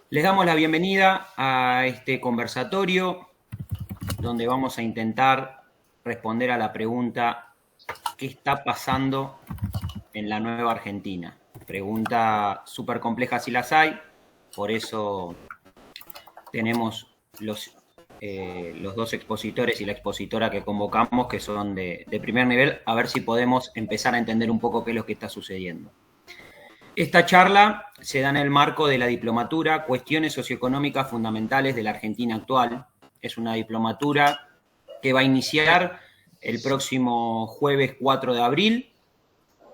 Les damos la bienvenida a este conversatorio donde vamos a intentar responder a la pregunta ¿qué está pasando en la nueva Argentina? Pregunta súper compleja si las hay, por eso tenemos los dos expositores y la expositora que convocamos, que son de primer nivel, a ver si podemos empezar a entender un poco qué es lo que está sucediendo. Esta charla se da en el marco de la diplomatura Cuestiones socioeconómicas fundamentales de la Argentina actual. Es una diplomatura que va a iniciar el próximo jueves 4 de abril,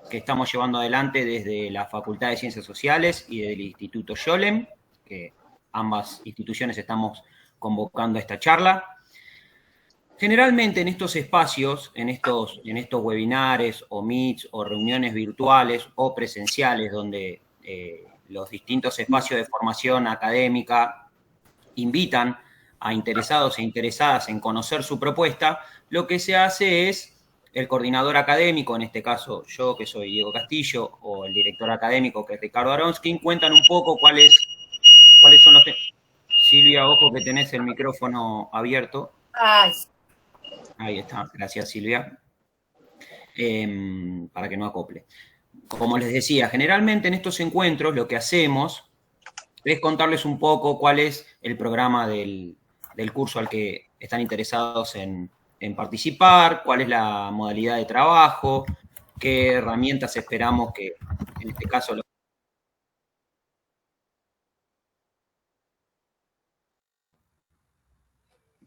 que estamos llevando adelante desde la Facultad de Ciencias Sociales y del Instituto Scholem, que ambas instituciones estamos convocando a esta charla. Generalmente en estos espacios, en estos webinares o meets o reuniones virtuales o presenciales donde los distintos espacios de formación académica invitan a interesados e interesadas en conocer su propuesta, lo que se hace es el coordinador académico, en este caso yo que soy Diego Castillo, o el director académico que es Ricardo Aronskin, cuentan un poco cuáles son los temas. Silvia, ojo que tenés el micrófono abierto. Ay, Ahí está, gracias Silvia, para que no acople. Como les decía, generalmente en estos encuentros lo que hacemos es contarles un poco cuál es el programa del curso al que están interesados en participar, cuál es la modalidad de trabajo, qué herramientas esperamos que, en este caso,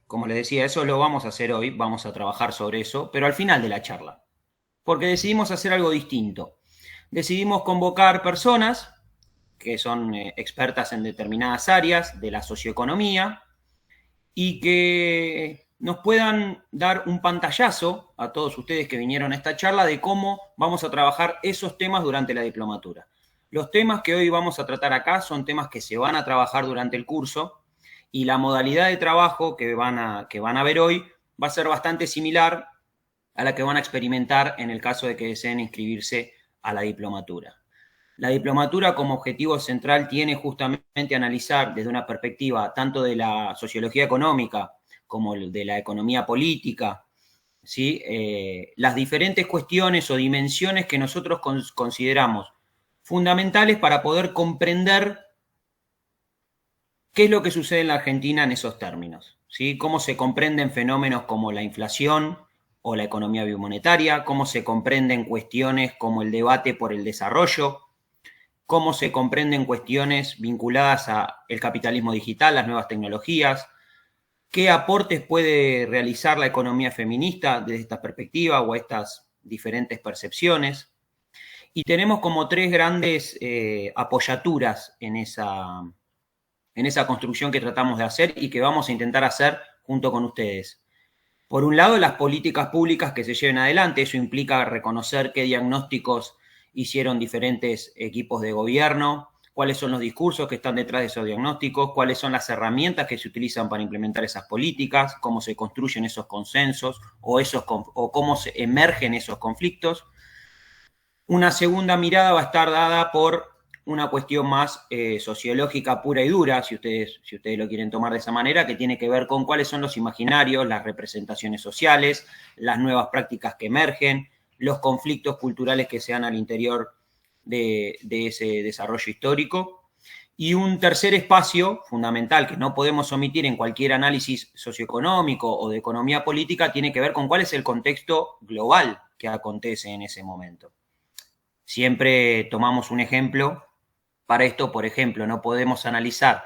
como les decía, eso lo vamos a hacer hoy, vamos a trabajar sobre eso, pero al final de la charla, porque decidimos hacer algo distinto. Decidimos convocar personas que son expertas en determinadas áreas de la socioeconomía y que nos puedan dar un pantallazo a todos ustedes que vinieron a esta charla de cómo vamos a trabajar esos temas durante la diplomatura. Los temas que hoy vamos a tratar acá son temas que se van a trabajar durante el curso y la modalidad de trabajo que van a ver hoy va a ser bastante similar a la que van a experimentar en el caso de que deseen inscribirse a la diplomatura. La diplomatura como objetivo central tiene justamente analizar desde una perspectiva tanto de la sociología económica como de la economía política, ¿sí? Las diferentes cuestiones o dimensiones que nosotros consideramos fundamentales para poder comprender qué es lo que sucede en la Argentina en esos términos, ¿sí? Cómo se comprenden fenómenos como la inflación o la economía biomonetaria, cómo se comprenden cuestiones como el debate por el desarrollo, cómo se comprenden cuestiones vinculadas al capitalismo digital, las nuevas tecnologías, qué aportes puede realizar la economía feminista desde esta perspectiva o estas diferentes percepciones. Y tenemos como tres grandes apoyaturas en esa construcción que tratamos de hacer y que vamos a intentar hacer junto con ustedes. Por un lado, las políticas públicas que se lleven adelante, eso implica reconocer qué diagnósticos hicieron diferentes equipos de gobierno, cuáles son los discursos que están detrás de esos diagnósticos, cuáles son las herramientas que se utilizan para implementar esas políticas, cómo se construyen esos consensos o cómo se emergen esos conflictos. Una segunda mirada va a estar dada por una cuestión más sociológica pura y dura, si ustedes lo quieren tomar de esa manera, que tiene que ver con cuáles son los imaginarios, las representaciones sociales, las nuevas prácticas que emergen, los conflictos culturales que se dan al interior de ese desarrollo histórico. Y un tercer espacio fundamental que no podemos omitir en cualquier análisis socioeconómico o de economía política tiene que ver con cuál es el contexto global que acontece en ese momento. Siempre tomamos un ejemplo para esto, por ejemplo, no podemos analizar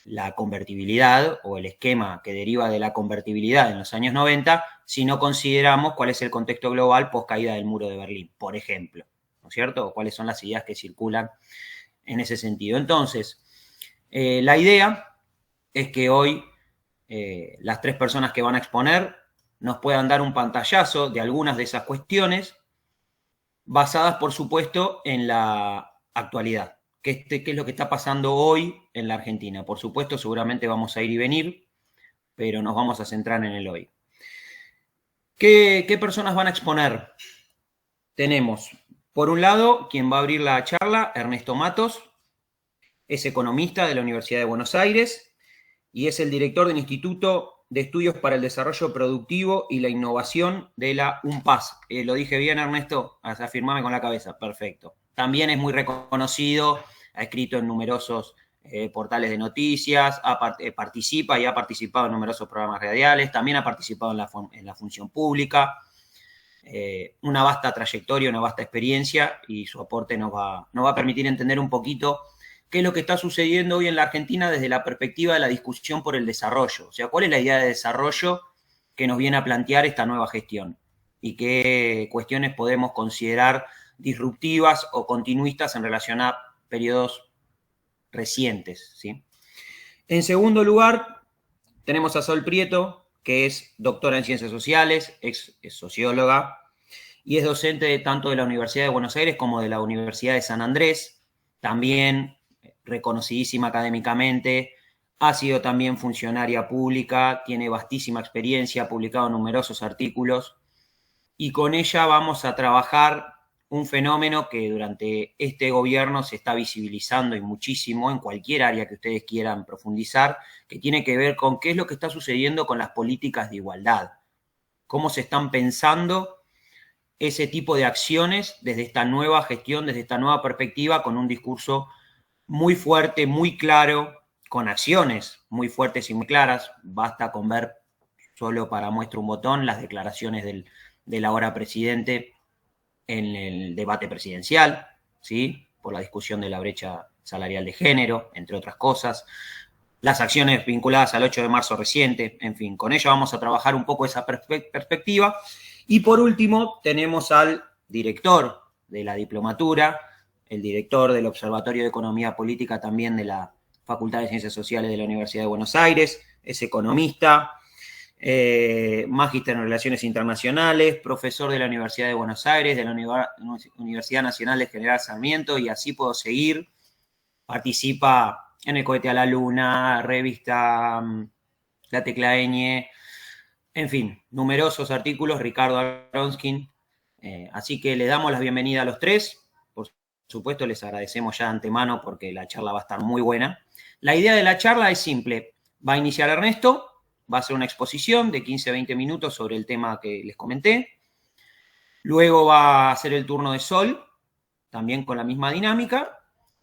la convertibilidad o el esquema que deriva de la convertibilidad en los años 90 si no consideramos cuál es el contexto global post caída del muro de Berlín, por ejemplo, ¿no es cierto? O cuáles son las ideas que circulan en ese sentido. Entonces, la idea es que hoy las tres personas que van a exponer nos puedan dar un pantallazo de algunas de esas cuestiones basadas, por supuesto, en la actualidad. ¿Qué es lo que está pasando hoy en la Argentina? Por supuesto, seguramente vamos a ir y venir, pero nos vamos a centrar en el hoy. ¿Qué personas van a exponer? Tenemos, por un lado, quien va a abrir la charla, Ernesto Matos, Es economista de la Universidad de Buenos Aires y es el director del Instituto de Estudios para el Desarrollo Productivo y la Innovación de la UNPAS. ¿Lo dije bien, Ernesto? Afirmame con la cabeza. Perfecto. También es muy reconocido, ha escrito en numerosos portales de noticias, participa y ha participado en numerosos programas radiales, también ha participado en la función pública. Una vasta trayectoria, una vasta experiencia, y su aporte nos va a permitir entender un poquito qué es lo que está sucediendo hoy en la Argentina desde la perspectiva de la discusión por el desarrollo. O sea, cuál es la idea de desarrollo que nos viene a plantear esta nueva gestión y qué cuestiones podemos considerar disruptivas o continuistas en relación a periodos recientes, ¿sí? En segundo lugar, tenemos a Sol Prieto, que es doctora en Ciencias Sociales, es socióloga y es docente tanto de la Universidad de Buenos Aires como de la Universidad de San Andrés, también reconocidísima académicamente, ha sido también funcionaria pública, tiene vastísima experiencia, ha publicado numerosos artículos, y con ella vamos a trabajar un fenómeno que durante este gobierno se está visibilizando y muchísimo en cualquier área que ustedes quieran profundizar, que tiene que ver con qué es lo que está sucediendo con las políticas de igualdad, cómo se están pensando ese tipo de acciones desde esta nueva gestión, desde esta nueva perspectiva, con un discurso muy fuerte, muy claro, con acciones muy fuertes y muy claras. Basta con ver, solo para muestra un botón, las declaraciones del ahora presidente en el debate presidencial, ¿sí? Por la discusión de la brecha salarial de género, entre otras cosas. Las acciones vinculadas al 8 de marzo reciente, en fin, con ello vamos a trabajar un poco esa perspectiva. Y por último, tenemos al director de la diplomatura, el director del Observatorio de Economía Política también de la Facultad de Ciencias Sociales de la Universidad de Buenos Aires, es economista, magíster en Relaciones Internacionales, profesor de la Universidad de Buenos Aires, de la Universidad Nacional de General Sarmiento, y así puedo seguir. Participa en El Cohete a la Luna, revista La Tecla Ñ, en fin, numerosos artículos, Ricardo Aronskin. Así que le damos la bienvenida a los tres. Por supuesto, les agradecemos ya de antemano porque la charla va a estar muy buena. La idea de la charla es simple. Va a iniciar Ernesto, va a hacer una exposición de 15 a 20 minutos sobre el tema que les comenté. Luego va a hacer el turno de Sol, también con la misma dinámica.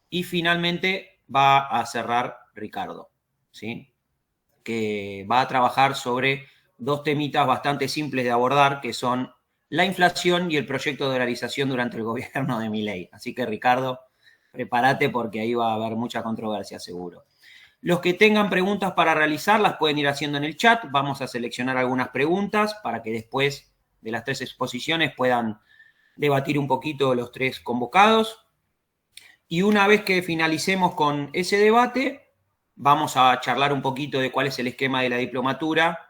Y finalmente va a cerrar Ricardo, ¿sí? Que va a trabajar sobre dos temitas bastante simples de abordar, que son la inflación y el proyecto de dolarización durante el gobierno de Milei. Así que, Ricardo, prepárate porque ahí va a haber mucha controversia, seguro. Los que tengan preguntas para realizar las pueden ir haciendo en el chat. Vamos a seleccionar algunas preguntas para que después de las tres exposiciones puedan debatir un poquito los tres convocados. Y una vez que finalicemos con ese debate, vamos a charlar un poquito de cuál es el esquema de la diplomatura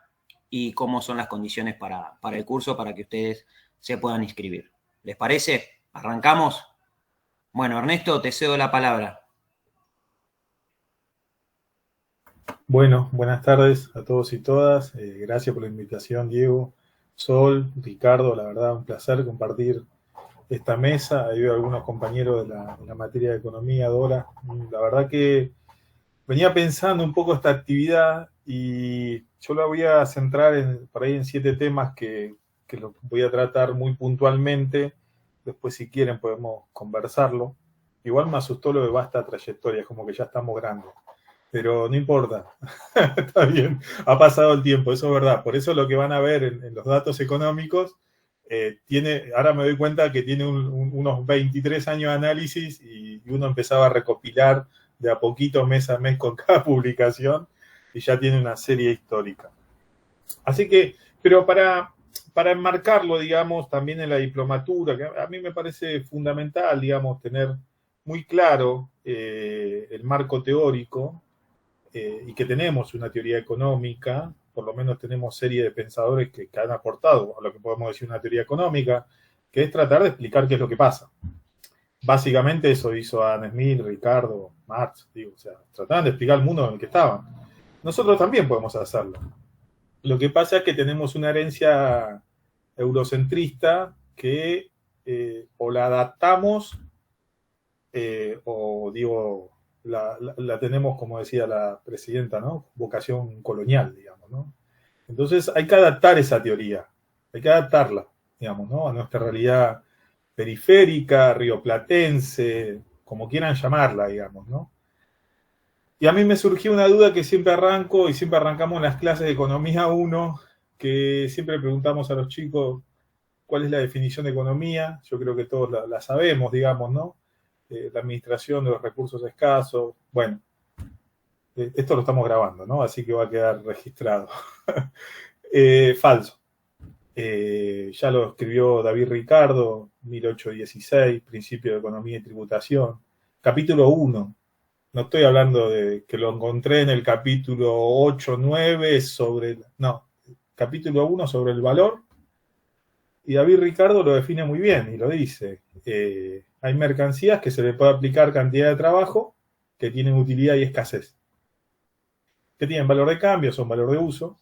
y cómo son las condiciones para el curso para que ustedes se puedan inscribir. ¿Les parece? ¿Arrancamos? Bueno, Ernesto, te cedo la palabra. Bueno, buenas tardes a todos y todas. Gracias por la invitación, Diego, Sol, Ricardo. La verdad, un placer compartir esta mesa. Ahí veo algunos compañeros de la materia de economía, Dora. La verdad que venía pensando un poco esta actividad y yo la voy a centrar por ahí en 7 temas que los voy a tratar muy puntualmente. Después, si quieren, podemos conversarlo. Igual me asustó lo de vasta trayectoria, como que ya estamos grandes. Pero no importa, está bien, ha pasado el tiempo, eso es verdad. Por eso lo que van a ver en los datos económicos, ahora me doy cuenta que tiene unos 23 años de análisis y uno empezaba a recopilar de a poquito, mes a mes, con cada publicación, y ya tiene una serie histórica. Así que, pero para enmarcarlo, digamos, también en la diplomatura, que a mí me parece fundamental, digamos, tener muy claro el marco teórico, y que tenemos una teoría económica, por lo menos tenemos serie de pensadores que han aportado a lo que podemos decir una teoría económica, que es tratar de explicar qué es lo que pasa. Básicamente eso hizo Adam Smith, Ricardo, Marx, o sea, trataban de explicar el mundo en el que estaban. Nosotros también podemos hacerlo. Lo que pasa es que tenemos una herencia eurocentrista que o la adaptamos o la tenemos, como decía la presidenta, ¿no? Vocación colonial, digamos, ¿no? Entonces hay que adaptar esa teoría, hay que adaptarla, digamos, ¿no? A nuestra realidad periférica, rioplatense, como quieran llamarla, digamos, ¿no? Y a mí me surgió una duda que siempre arranco y siempre arrancamos en las clases de Economía 1, que siempre preguntamos a los chicos cuál es la definición de economía. Yo creo que todos la sabemos, digamos, ¿no? La administración de los recursos escasos. Bueno, esto lo estamos grabando, ¿no? Así que va a quedar registrado. Falso. Ya lo escribió David Ricardo, 1816, Principio de Economía y Tributación. Capítulo 1. No estoy hablando de que lo encontré en el capítulo 8, 9 sobre... No, capítulo 1 sobre el valor. Y David Ricardo lo define muy bien y lo dice. Hay mercancías que se le puede aplicar cantidad de trabajo que tienen utilidad y escasez. Que tienen valor de cambio, son valor de uso.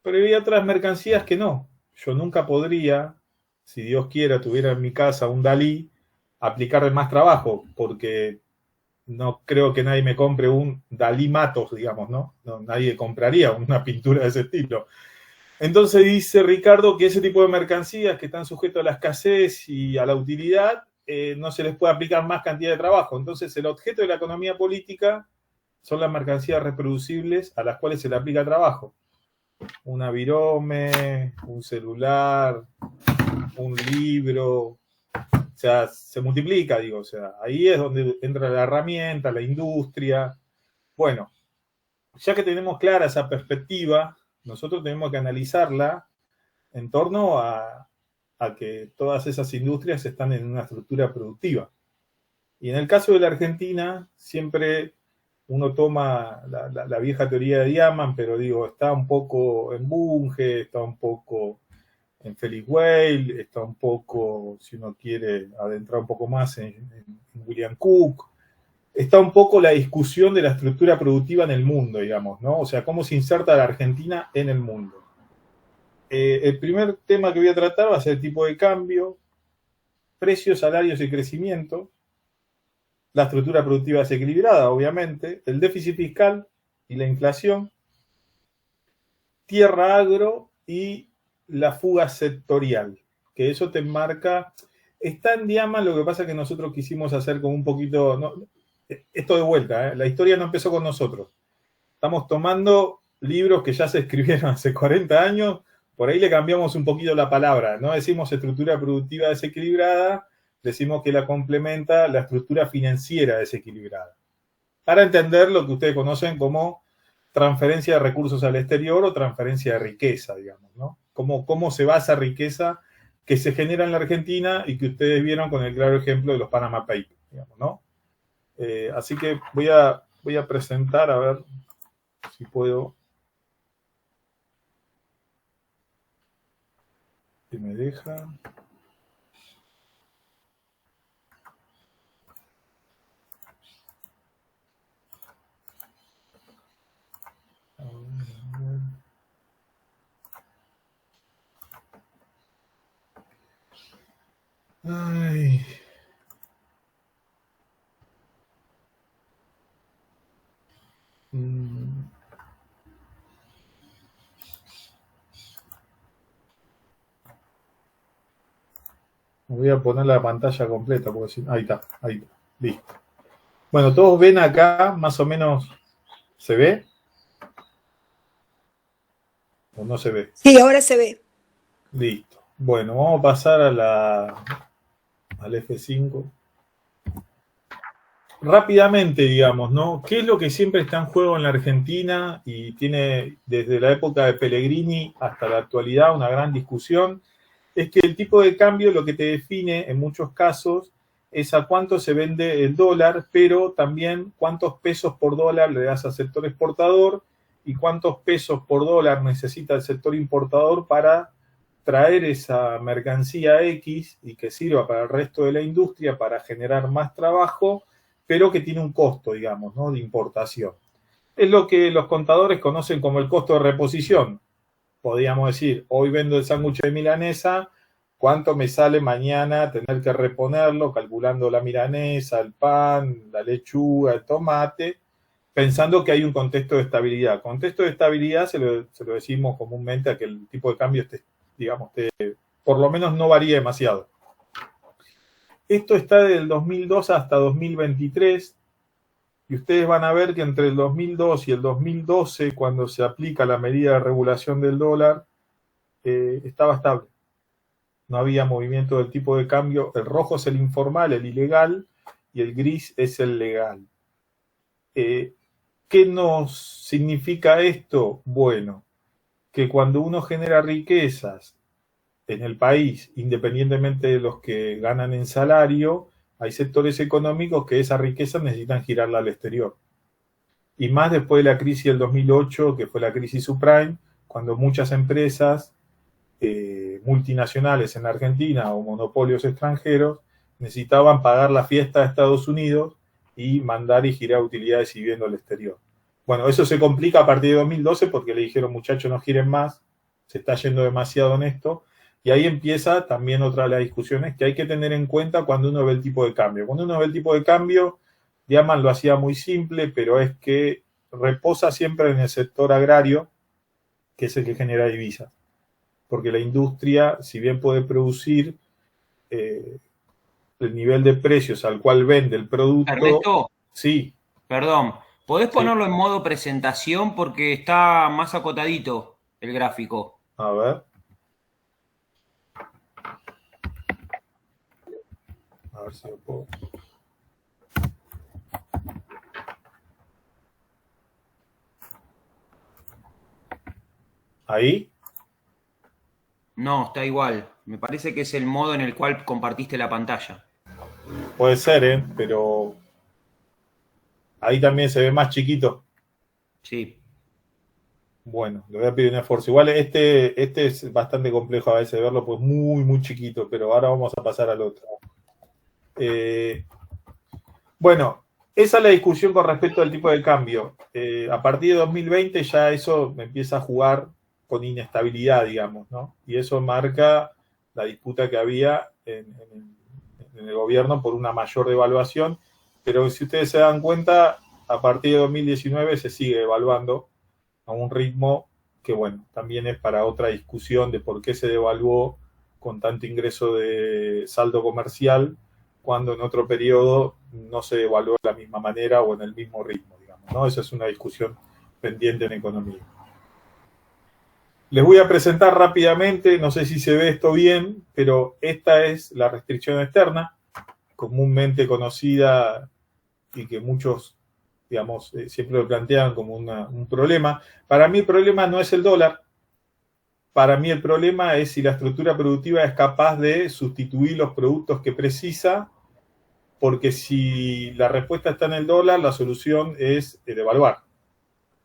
Pero hay otras mercancías que no. Yo nunca podría, si Dios quiera, tuviera en mi casa un Dalí, aplicarle más trabajo, porque no creo que nadie me compre un Dalí Matos, digamos, ¿no? Nadie compraría una pintura de ese estilo. Entonces dice Ricardo que ese tipo de mercancías que están sujetas a la escasez y a la utilidad, no se les puede aplicar más cantidad de trabajo. Entonces el objeto de la economía política son las mercancías reproducibles a las cuales se le aplica trabajo. Una virome, un celular, un libro, o sea, se multiplica, digo, o sea, ahí es donde entra la herramienta, la industria. Bueno, ya que tenemos clara esa perspectiva, nosotros tenemos que analizarla en torno a que todas esas industrias están en una estructura productiva. Y en el caso de la Argentina, siempre uno toma la vieja teoría de Diamant, pero digo, está un poco en Bunge, está un poco en Felix Weil, está un poco, si uno quiere adentrar un poco más, en William Cook. Está un poco la discusión de la estructura productiva en el mundo, digamos, ¿no? O sea, cómo se inserta la Argentina en el mundo. El primer tema que voy a tratar va a ser el tipo de cambio, precios, salarios y crecimiento, la estructura productiva desequilibrada, obviamente, el déficit fiscal y la inflación, tierra agro y la fuga sectorial, que eso te marca, está en Diamant, lo que pasa es que nosotros quisimos hacer como un poquito, no, esto de vuelta, la historia no empezó con nosotros, estamos tomando libros que ya se escribieron hace 40 años, por ahí le cambiamos un poquito la palabra, no decimos estructura productiva desequilibrada, decimos que la complementa la estructura financiera desequilibrada, para entender lo que ustedes conocen como transferencia de recursos al exterior o transferencia de riqueza, digamos, ¿no? Cómo se va esa riqueza que se genera en la Argentina y que ustedes vieron con el claro ejemplo de los Panama Papers, digamos, ¿no? Así que voy a presentar, a ver si puedo. Si me deja. Ay. Voy a poner la pantalla completa, porque si... ahí está, listo. Bueno, todos ven acá, más o menos, ¿se ve? ¿O no se ve? Sí, ahora se ve. Listo. Bueno, vamos a pasar al F5. Rápidamente, digamos, ¿no? ¿Qué es lo que siempre está en juego en la Argentina y tiene desde la época de Pellegrini hasta la actualidad una gran discusión? Es que el tipo de cambio lo que te define en muchos casos es a cuánto se vende el dólar, pero también cuántos pesos por dólar le das al sector exportador y cuántos pesos por dólar necesita el sector importador para traer esa mercancía X y que sirva para el resto de la industria para generar más trabajo, pero que tiene un costo, digamos, ¿no? De importación. Es lo que los contadores conocen como el costo de reposición. Podríamos decir, hoy vendo el sándwich de milanesa ¿cuánto me sale mañana tener que reponerlo, calculando la milanesa, el pan, la lechuga, el tomate, pensando que hay un contexto de estabilidad? Contexto de estabilidad se lo decimos comúnmente a que el tipo de cambio por lo menos no varía demasiado. Esto está del 2002 hasta 2023, y ustedes van a ver que entre el 2002 y el 2012, cuando se aplica la medida de regulación del dólar, estaba estable. No había movimiento del tipo de cambio. El rojo es el informal, el ilegal, y el gris es el legal. ¿Qué nos significa esto? Bueno, que cuando uno genera riquezas en el país, independientemente de los que ganan en salario, hay sectores económicos que esa riqueza necesitan girarla al exterior. Y más después de la crisis del 2008, que fue la crisis subprime, cuando muchas empresas multinacionales en Argentina o monopolios extranjeros necesitaban pagar la fiesta de Estados Unidos y mandar y girar utilidades y viendo al exterior. Bueno, eso se complica a partir de 2012 porque le dijeron, muchachos, no giren más, se está yendo demasiado en esto. Y ahí empieza también otra de las discusiones que hay que tener en cuenta cuando uno ve el tipo de cambio. Cuando uno ve el tipo de cambio, Diamant lo hacía muy simple, pero es que reposa siempre en el sector agrario, que es el que genera divisas. Porque la industria, si bien puede producir, el nivel de precios al cual vende el producto... Ernesto, Sí. perdón, ¿podés Sí. ponerlo en modo presentación porque está más acotadito el gráfico? A ver. A ver si lo puedo... ¿Ahí? No, está igual. Me parece que es el modo en el cual compartiste la pantalla. Puede ser, pero ahí también se ve más chiquito. Sí. Bueno, le voy a pedir un esfuerzo. Igual este es bastante complejo a veces verlo, pues muy, muy chiquito, pero ahora vamos a pasar al otro. Bueno, esa es la discusión con respecto al tipo de cambio. A partir de 2020 ya eso empieza a jugar con inestabilidad, digamos, ¿no? Y eso marca la disputa que había en el gobierno por una mayor devaluación, pero si ustedes se dan cuenta, a partir de 2019 se sigue devaluando a un ritmo que, bueno, también es para otra discusión de por qué se devaluó con tanto ingreso de saldo comercial cuando en otro periodo no se devaluó de la misma manera o en el mismo ritmo, digamos, ¿no? Esa es una discusión pendiente en economía. Les voy a presentar rápidamente, no sé si se ve esto bien, pero esta es la restricción externa, comúnmente conocida y que muchos, digamos, siempre lo plantean como un problema. Para mí el problema no es el dólar, para mí el problema es si la estructura productiva es capaz de sustituir los productos que precisa, porque si la respuesta está en el dólar, la solución es devaluar.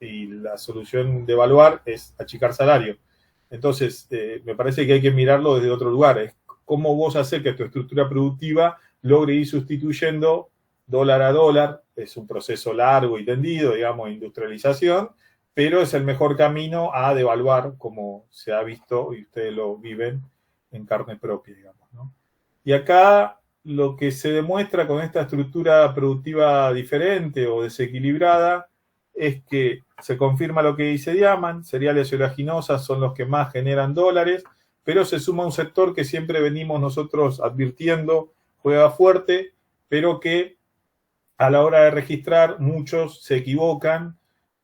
Y la solución de evaluar es achicar salario. Entonces, me parece que hay que mirarlo desde otro lugar. Es cómo vos hacer que tu estructura productiva logre ir sustituyendo dólar a dólar. Es un proceso largo y tendido, digamos, de industrialización, pero es el mejor camino a devaluar, como se ha visto y ustedes lo viven en carne propia, digamos, ¿no? Y acá lo que se demuestra con esta estructura productiva diferente o desequilibrada es que se confirma lo que dice Diamant, cereales y oleaginosas son los que más generan dólares, pero se suma un sector que siempre venimos nosotros advirtiendo, juega fuerte, pero que a la hora de registrar muchos se equivocan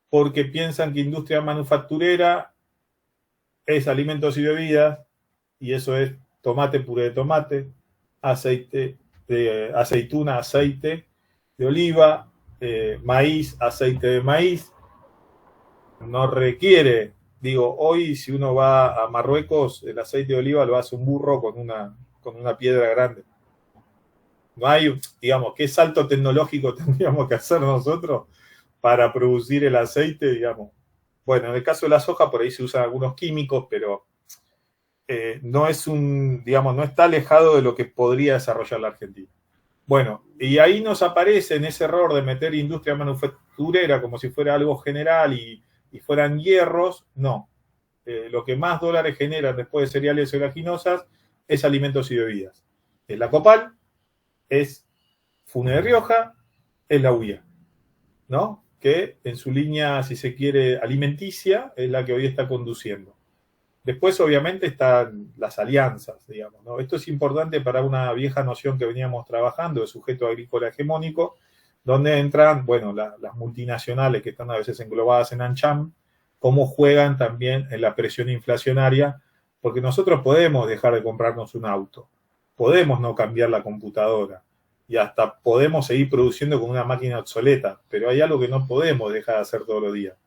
porque piensan que industria manufacturera es alimentos y bebidas, y eso es tomate, puré de tomate, aceite de aceituna, aceite de oliva, maíz, aceite de maíz. No requiere, digo, hoy si uno va a Marruecos, el aceite de oliva lo hace un burro con una piedra grande. No hay, digamos, ¿qué salto tecnológico tendríamos que hacer nosotros para producir el aceite, digamos? Bueno, en el caso de la soja, por ahí se usan algunos químicos, pero no es digamos, no está alejado de lo que podría desarrollar la Argentina. Bueno, y ahí nos aparece en ese error de meter industria manufacturera como si fuera algo general y fueran hierros. No. Lo que más dólares generan después de cereales oleaginosas es alimentos y bebidas. Es la Copal, es Fune de Rioja, es la UIA, ¿no? Que en su línea, si se quiere, alimenticia, es la que hoy está conduciendo. Después, obviamente, están las alianzas, digamos, ¿no? Esto es importante para una vieja noción que veníamos trabajando de sujeto agrícola hegemónico, donde entran, bueno, las multinacionales que están a veces englobadas en ANCHAM, cómo juegan también en la presión inflacionaria, porque nosotros podemos dejar de comprarnos un auto, podemos no cambiar la computadora, y hasta podemos seguir produciendo con una máquina obsoleta, pero hay algo que no podemos dejar de hacer todos los días,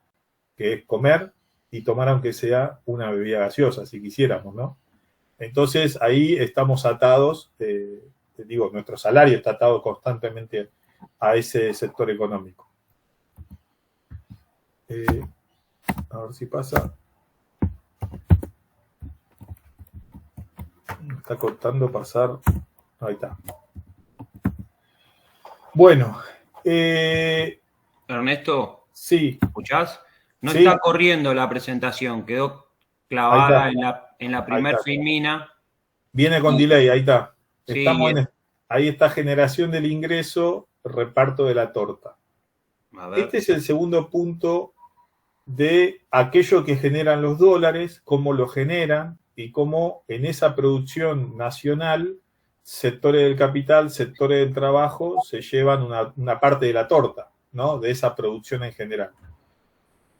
que es comer y tomar aunque sea una bebida gaseosa, si quisiéramos, ¿no? Entonces ahí estamos atados, nuestro salario está atado constantemente a ese sector económico. A ver si pasa. Está costando pasar. Ahí está. Bueno. Ernesto, sí. ¿escuchás? No sí. está corriendo la presentación, quedó clavada en la primer filmina. Viene con delay, ahí está. Sí, ahí está generación del ingreso, reparto de la torta. Este es el segundo punto de aquello que generan los dólares, cómo lo generan y cómo en esa producción nacional, sectores del capital, sectores del trabajo, se llevan una parte de la torta, ¿no? De esa producción en general.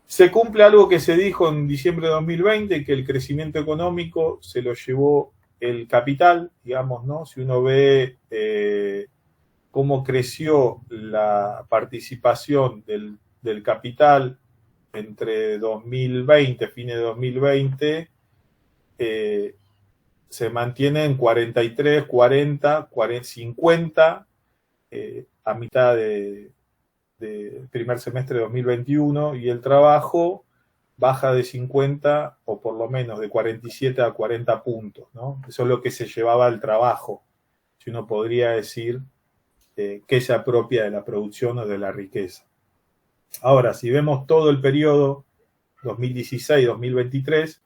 Se cumple algo que se dijo en diciembre de 2020, que el crecimiento económico se lo llevó el capital, digamos, ¿no? Si uno ve cómo creció la participación del capital entre 2020, fines de 2020, se mantiene en 43, 40, 50, a mitad de primer semestre de 2021, y el trabajo baja de 50 o por lo menos de 47 a 40 puntos, ¿no? Eso es lo que se llevaba el trabajo, si uno podría decir que se apropia de la producción o de la riqueza. Ahora, si vemos todo el periodo 2016-2023,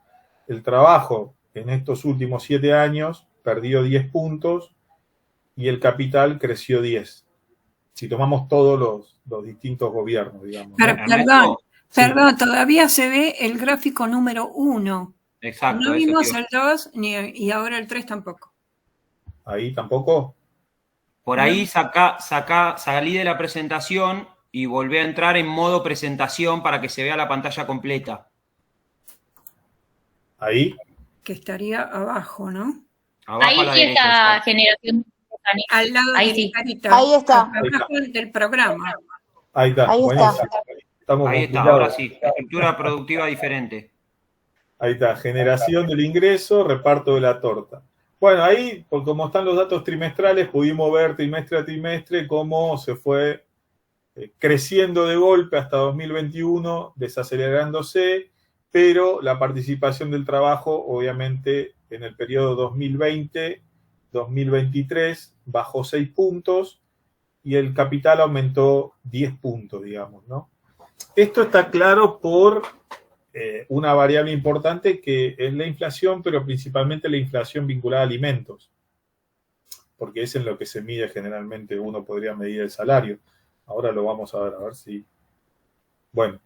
el trabajo en estos últimos 7 años perdió 10 puntos y el capital creció 10. Si tomamos todos los distintos gobiernos, digamos. ¿No? Perdón, todavía se ve el gráfico número 1. Exacto. No vimos el 2 y ahora el 3 tampoco. ¿Ahí tampoco? Por ahí salí de la presentación y volví a entrar en modo presentación para que se vea la pantalla completa. ¿Ahí? Que estaría abajo, ¿no? Abajo ahí sí está generación. Al lado ahí de sí. Carita, ahí está. Abajo del programa. Ahí está. Ahí está. Ahí está, ahora sí. Estructura productiva diferente. Ahí está. Generación del ingreso, reparto de la torta. Bueno, ahí, como están los datos trimestrales, pudimos ver trimestre a trimestre cómo se fue creciendo de golpe hasta 2021, desacelerándose, pero la participación del trabajo, obviamente, en el periodo 2020-2023 bajó 6 puntos y el capital aumentó 10 puntos, digamos, ¿no? Esto está claro por una variable importante que es la inflación, pero principalmente la inflación vinculada a alimentos, porque es en lo que se mide generalmente, uno podría medir el salario. Ahora lo vamos a ver si... Bueno.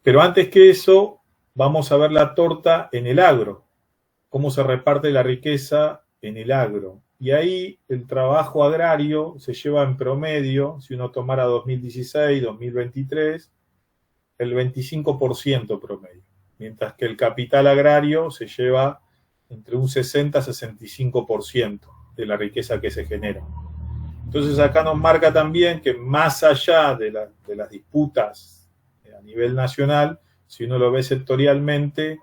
Pero antes que eso, vamos a ver la torta en el agro, cómo se reparte la riqueza en el agro. Y ahí el trabajo agrario se lleva en promedio, si uno tomara 2016, 2023, el 25% promedio, mientras que el capital agrario se lleva entre un 60 a 65% de la riqueza que se genera. Entonces acá nos marca también que más allá de las disputas a nivel nacional, si uno lo ve sectorialmente,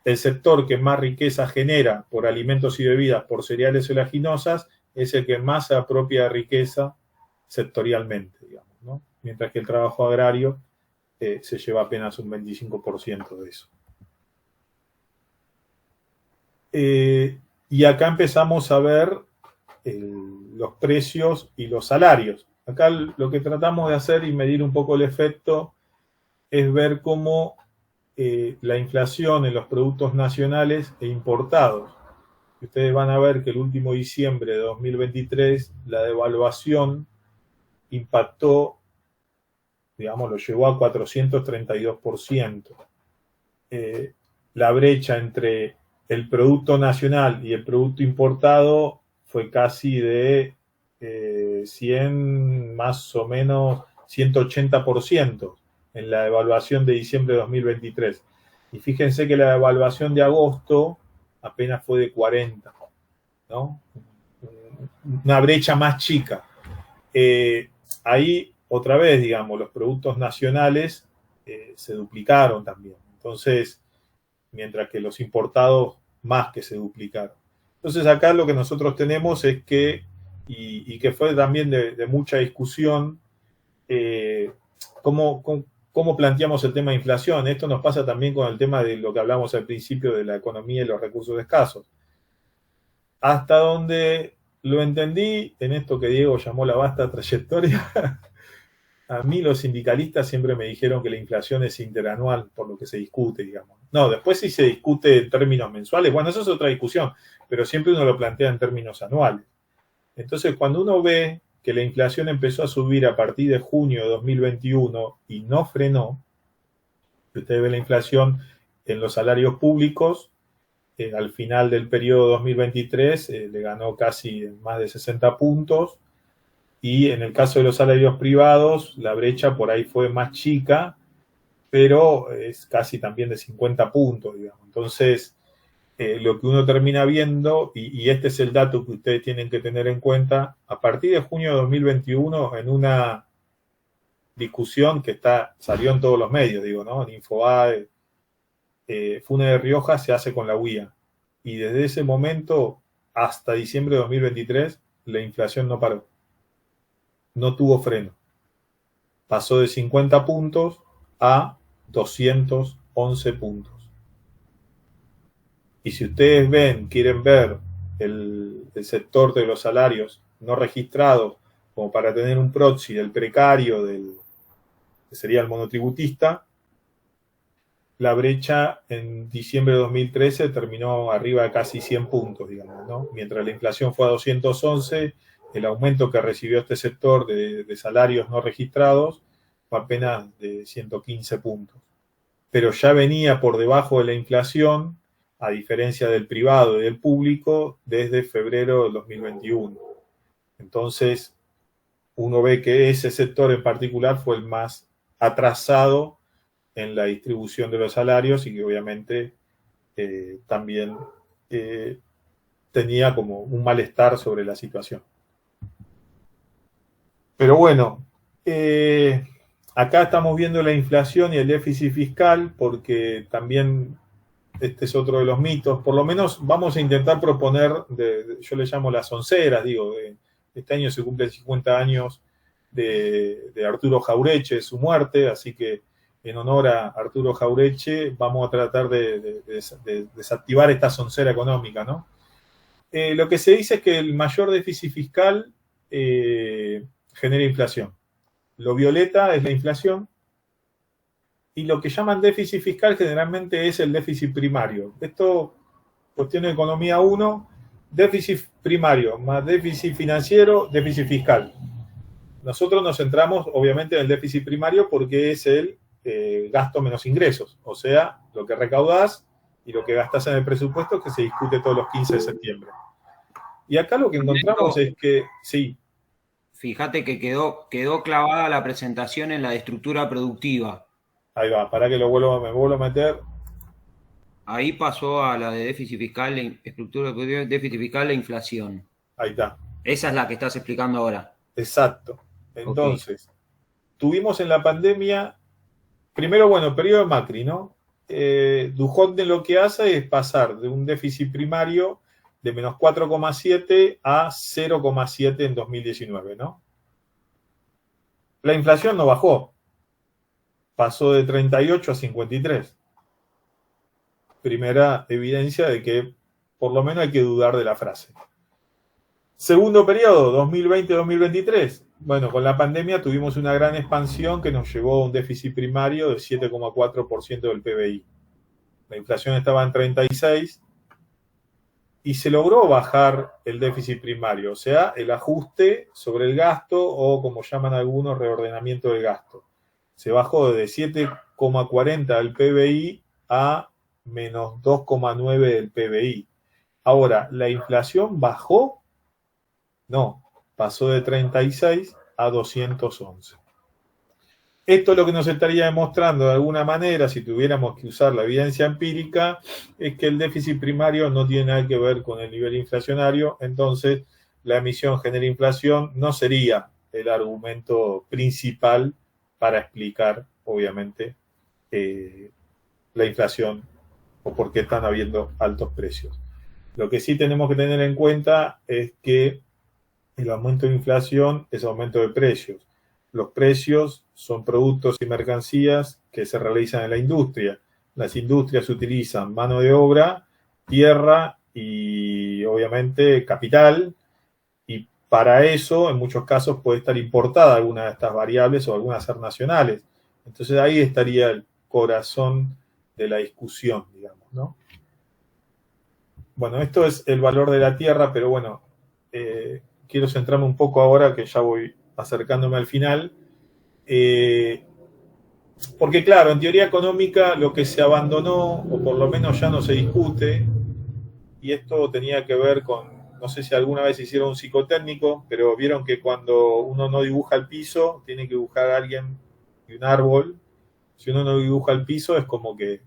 el sector que más riqueza genera por alimentos y bebidas, por cereales oleaginosas, es el que más se apropia de riqueza sectorialmente, digamos, ¿no? Mientras que el trabajo agrario se lleva apenas un 25% de eso. Y acá empezamos a ver los precios y los salarios. Acá lo que tratamos de hacer y medir un poco el efecto es ver cómo la inflación en los productos nacionales e importados ustedes van a ver que el último diciembre de 2023 la devaluación impactó, digamos, lo llevó a 432%. La brecha entre el producto nacional y el producto importado fue casi de 100, más o menos 180% en la devaluación de diciembre de 2023. Y fíjense que la devaluación de agosto apenas fue de 40, ¿no? Una brecha más chica. Ahí, otra vez, digamos, los productos nacionales se duplicaron también. Entonces, mientras que los importados más que se duplicaron. Entonces, acá lo que nosotros tenemos es que, y que fue también de mucha discusión, cómo planteamos el tema de inflación. Esto nos pasa también con el tema de lo que hablamos al principio de la economía y los recursos escasos. Hasta donde lo entendí, en esto que Diego llamó la vasta trayectoria, a mí los sindicalistas siempre me dijeron que la inflación es interanual, por lo que se discute, digamos. No, después sí se discute en términos mensuales, bueno, eso es otra discusión, pero siempre uno lo plantea en términos anuales. Entonces, cuando uno ve que la inflación empezó a subir a partir de junio de 2021 y no frenó, usted ve la inflación en los salarios públicos, al final del periodo 2023 le ganó casi más de 60 puntos, y en el caso de los salarios privados, la brecha por ahí fue más chica, pero es casi también de 50 puntos, digamos. Entonces, lo que uno termina viendo, y este es el dato que ustedes tienen que tener en cuenta, a partir de junio de 2021, en una discusión que salió en todos los medios, digo, ¿no? En Infobae, Fune de Rioja se hace con la UIA. Y desde ese momento hasta diciembre de 2023, la inflación no paró. No tuvo freno. Pasó de 50 puntos a 211 puntos. Y si ustedes quieren ver el sector de los salarios no registrados, como para tener un proxy del precario, que sería el monotributista, la brecha en diciembre de 2013 terminó arriba de casi 100 puntos, digamos, ¿no? Mientras la inflación fue a 211, el aumento que recibió este sector de salarios no registrados fue apenas de 115 puntos. Pero ya venía por debajo de la inflación, a diferencia del privado y del público, desde febrero del 2021. Entonces, uno ve que ese sector en particular fue el más atrasado en la distribución de los salarios y que obviamente también tenía como un malestar sobre la situación. Pero bueno, acá estamos viendo la inflación y el déficit fiscal, porque también este es otro de los mitos. Por lo menos vamos a intentar proponer, yo le llamo las onceras, digo, este año se cumplen 50 años de Arturo Jauretche, su muerte, así que en honor a Arturo Jauretche vamos a tratar de desactivar esta soncera económica, ¿no? Lo que se dice es que el mayor déficit fiscal genera inflación. Lo violeta es la inflación y lo que llaman déficit fiscal generalmente es el déficit primario. Esto, cuestión de economía 1, déficit primario más déficit financiero, déficit fiscal. Nosotros nos centramos obviamente en el déficit primario porque es el gasto menos ingresos, o sea, lo que recaudás y lo que gastás en el presupuesto, que se discute todos los 15 de septiembre. Y acá lo que encontramos es que, sí. Fíjate que quedó clavada la presentación en la de estructura productiva. Ahí va, para que me vuelvo a meter. Ahí pasó a la de déficit fiscal, estructura productiva, déficit fiscal e inflación. Ahí está. Esa es la que estás explicando ahora. Exacto. Entonces, tuvimos en la pandemia, primero, bueno, periodo de Macri, ¿no? Duhondt lo que hace es pasar de un déficit primario de menos 4,7 a 0,7 en 2019, ¿no? La inflación no bajó, pasó de 38 a 53. Primera evidencia de que por lo menos hay que dudar de la frase. Segundo periodo, 2020-2023. Bueno, con la pandemia tuvimos una gran expansión que nos llevó a un déficit primario de 7,4% del PBI. La inflación estaba en 36. y se logró bajar el déficit primario, o sea, el ajuste sobre el gasto o, como llaman algunos, reordenamiento del gasto. Se bajó de 7,40 del PBI a menos 2,9 del PBI. Ahora, ¿la inflación bajó? No, pasó de 36 a 211. Esto lo que nos estaría demostrando de alguna manera, si tuviéramos que usar la evidencia empírica, es que el déficit primario no tiene nada que ver con el nivel inflacionario, entonces la emisión genera inflación no sería el argumento principal para explicar, obviamente, la inflación o por qué están habiendo altos precios. Lo que sí tenemos que tener en cuenta es que el aumento de inflación es aumento de precios. Los precios son productos y mercancías que se realizan en la industria. Las industrias utilizan mano de obra, tierra y obviamente capital, y para eso en muchos casos puede estar importada alguna de estas variables o algunas ser nacionales. Entonces ahí estaría el corazón de la discusión, digamos, ¿no? Bueno, esto es el valor de la tierra, pero bueno, quiero centrarme un poco ahora que ya voy acercándome al final, porque claro, en teoría económica lo que se abandonó, o por lo menos ya no se discute, y esto tenía que ver con, no sé si alguna vez hicieron un psicotécnico, pero vieron que cuando uno no dibuja el piso, tiene que dibujar a alguien y un árbol. Si uno no dibuja el piso, es como que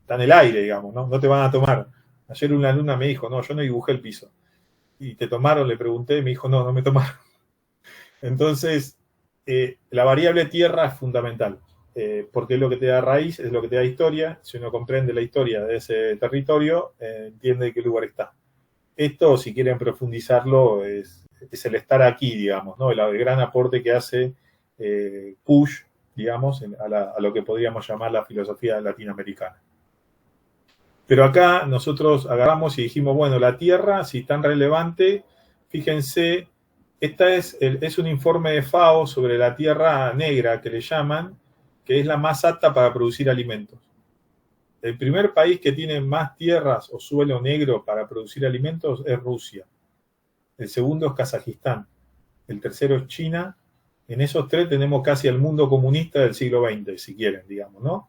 está en el aire, digamos, ¿no? No te van a tomar. Ayer una alumna me dijo, no, yo no dibujé el piso. Y te tomaron, le pregunté, me dijo, no, no me tomaron. Entonces, la variable tierra es fundamental, porque es lo que te da raíz, es lo que te da historia. Si uno comprende la historia de ese territorio, entiende de qué lugar está. Esto, si quieren profundizarlo, es el estar aquí, digamos, ¿no? El gran aporte que hace Push, digamos, a lo que podríamos llamar la filosofía latinoamericana. Pero acá nosotros agarramos y dijimos, bueno, la tierra, si es tan relevante, fíjense, es un informe de FAO sobre la tierra negra, que le llaman, que es la más apta para producir alimentos. El primer país que tiene más tierras o suelo negro para producir alimentos es Rusia. El segundo es Kazajistán. El tercero es China. En esos tres tenemos casi el mundo comunista del siglo XX, si quieren, digamos, ¿no?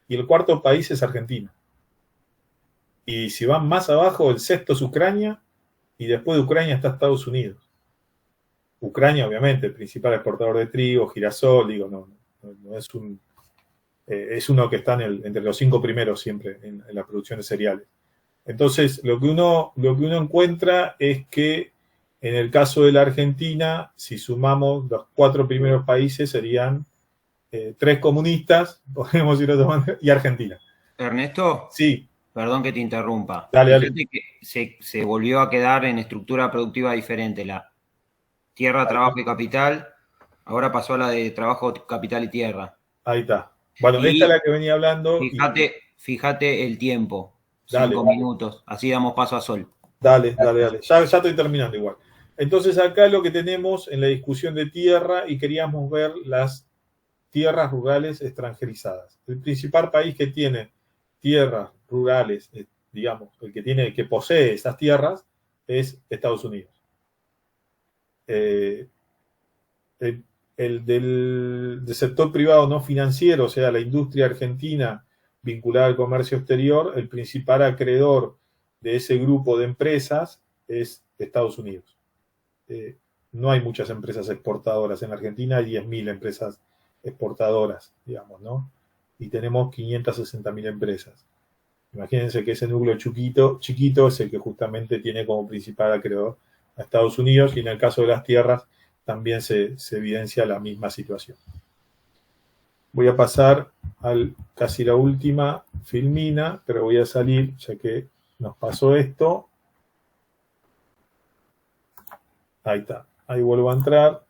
Y el cuarto país es Argentina. Y si van más abajo, el sexto es Ucrania, y después de Ucrania está Estados Unidos. Ucrania, obviamente, el principal exportador de trigo, girasol, digo, no es uno que está entre los 5 primeros siempre en la producción de cereales. Entonces, lo que uno encuentra es que en el caso de la Argentina, si sumamos los 4 primeros países, serían 3 comunistas, podemos decirlo de otra manera, y Argentina. Ernesto. Sí. Perdón que te interrumpa. Dale. Fíjate que se volvió a quedar en estructura productiva diferente. La tierra, trabajo y capital, ahora pasó a la de trabajo, capital y tierra. Ahí está. Bueno, esta es la que venía hablando. Fíjate el tiempo. Dale, 5 minutos. Así damos paso a Sol. Dale. Ya estoy terminando igual. Entonces acá lo que tenemos en la discusión de tierra, y queríamos ver las tierras rurales extranjerizadas. El principal país que tiene tierras rurales, digamos, el que posee esas tierras es Estados Unidos. El del sector privado no financiero, o sea, la industria argentina vinculada al comercio exterior, el principal acreedor de ese grupo de empresas es Estados Unidos. No hay muchas empresas exportadoras en Argentina, hay 10.000 empresas exportadoras, digamos, ¿no? Y tenemos 560.000 empresas. Imagínense que ese núcleo chiquito es el que justamente tiene como principal acreedor a Estados Unidos, y en el caso de las tierras también se evidencia la misma situación. Voy a pasar casi la última filmina, pero voy a salir ya que nos pasó esto. Ahí está, ahí vuelvo a entrar.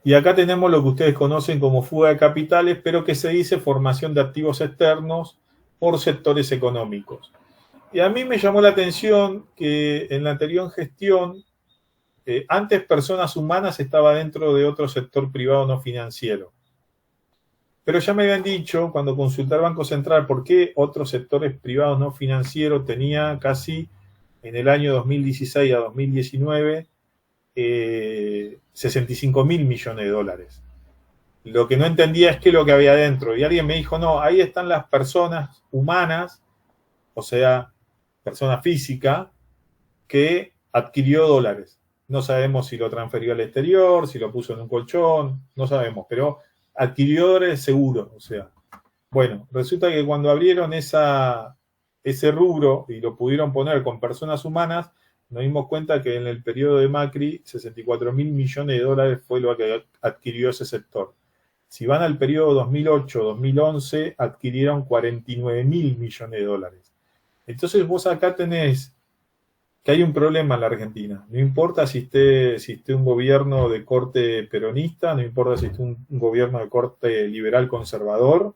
Y acá tenemos lo que ustedes conocen como fuga de capitales, pero que se dice formación de activos externos por sectores económicos. Y a mí me llamó la atención que en la anterior gestión, antes personas humanas estaba dentro de otro sector privado no financiero. Pero ya me habían dicho, cuando consulté al Banco Central, por qué otros sectores privados no financieros tenía casi en el año 2016 a 2019 65 mil millones de dólares. Lo que no entendía es qué es lo que había adentro. Y alguien me dijo, no, ahí están las personas humanas, o sea, persona física, que adquirió dólares. No sabemos si lo transfirió al exterior, si lo puso en un colchón, no sabemos, pero adquirió dólares seguro, o sea. Bueno, resulta que cuando abrieron ese rubro y lo pudieron poner con personas humanas, nos dimos cuenta que en el periodo de Macri, 64 mil millones de dólares fue lo que adquirió ese sector. Si van al periodo 2008-2011, adquirieron 49 mil millones de dólares. Entonces vos acá tenés que hay un problema en la Argentina. No importa si esté un gobierno de corte peronista, no importa si esté un gobierno de corte liberal conservador,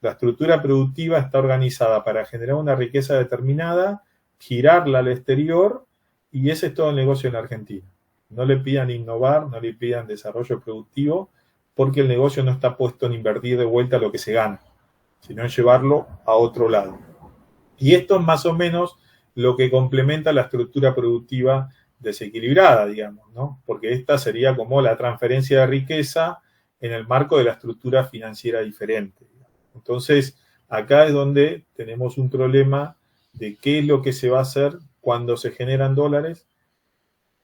la estructura productiva está organizada para generar una riqueza determinada, girarla al exterior, y ese es todo el negocio en la Argentina. No le pidan innovar, no le pidan desarrollo productivo, porque el negocio no está puesto en invertir de vuelta lo que se gana, sino en llevarlo a otro lado. Y esto es más o menos lo que complementa la estructura productiva desequilibrada, digamos, ¿no? Porque esta sería como la transferencia de riqueza en el marco de la estructura financiera diferente. Entonces, acá es donde tenemos un problema de qué es lo que se va a hacer cuando se generan dólares,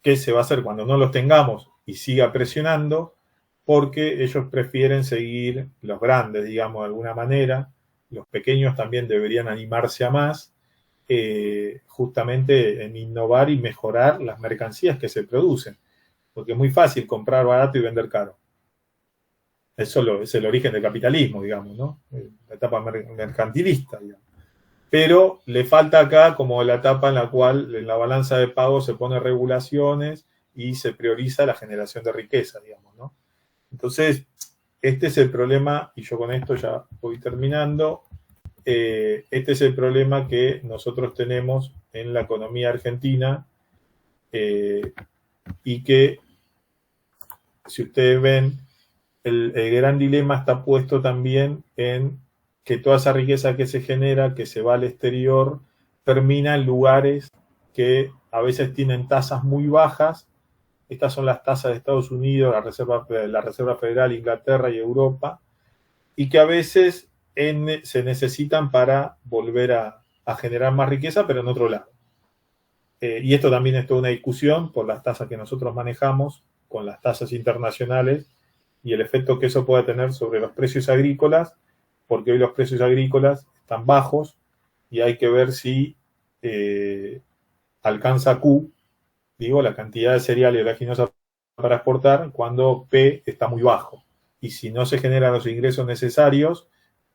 qué se va a hacer cuando no los tengamos y siga presionando, porque ellos prefieren seguir los grandes, digamos, de alguna manera. Los pequeños también deberían animarse a más, justamente en innovar y mejorar las mercancías que se producen, porque es muy fácil comprar barato y vender caro. Eso es el origen del capitalismo, digamos, ¿no? La etapa mercantilista, digamos. Pero le falta acá como la etapa en la cual en la balanza de pago se pone regulaciones y se prioriza la generación de riqueza, digamos, ¿no? Entonces, este es el problema, y yo con esto ya voy terminando. Este es el problema que nosotros tenemos en la economía argentina, y que, si ustedes ven, el gran dilema está puesto también en que toda esa riqueza que se genera, que se va al exterior, termina en lugares que a veces tienen tasas muy bajas. Estas son las tasas de Estados Unidos, la Reserva Federal, Inglaterra y Europa, y que a veces se necesitan para volver a generar más riqueza, pero en otro lado. Y esto también es toda una discusión por las tasas que nosotros manejamos con las tasas internacionales y el efecto que eso puede tener sobre los precios agrícolas, porque hoy los precios agrícolas están bajos y hay que ver si alcanza Q, digo, la cantidad de cereal y oleaginosa para exportar, cuando P está muy bajo. Y si no se generan los ingresos necesarios,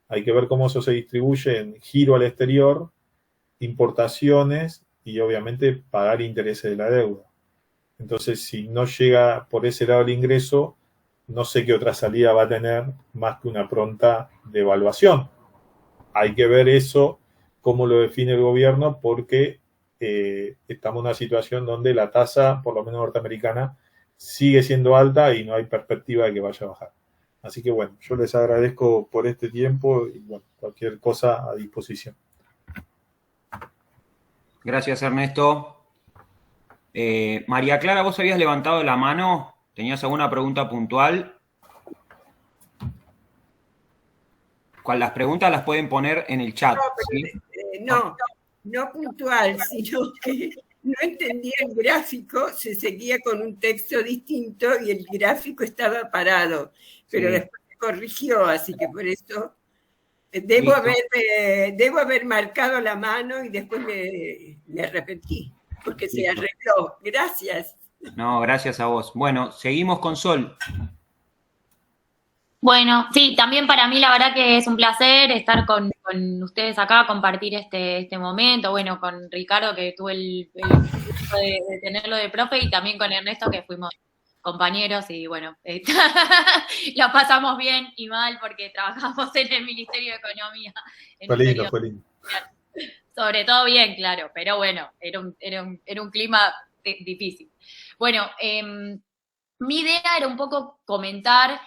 hay que ver cómo eso se distribuye en giro al exterior, importaciones y obviamente pagar intereses de la deuda. Entonces, si no llega por ese lado el ingreso, no sé qué otra salida va a tener más que una pronta devaluación. Hay que ver eso, cómo lo define el gobierno, porque estamos en una situación donde la tasa, por lo menos norteamericana, sigue siendo alta y no hay perspectiva de que vaya a bajar. Así que bueno, yo les agradezco por este tiempo y bueno, cualquier cosa a disposición. Gracias, Ernesto. María Clara, vos habías levantado la mano. ¿Tenías alguna pregunta puntual? Las preguntas las pueden poner en el chat. No puntual, sino que no entendía el gráfico, se seguía con un texto distinto y el gráfico estaba parado, pero después se corrigió, así que por eso debo haber marcado la mano y después me arrepentí, porque se arregló. Gracias. No, gracias a vos. Bueno, seguimos con Sol. Bueno, sí, también para mí la verdad que es un placer estar con ustedes acá, compartir este momento, bueno, con Ricardo que tuve el gusto de tenerlo de profe y también con Ernesto que fuimos compañeros y bueno, lo pasamos bien y mal porque trabajamos en el Ministerio de Economía. Fue lindo. Sobre todo bien, claro, pero bueno, era un clima difícil. Bueno, mi idea era un poco comentar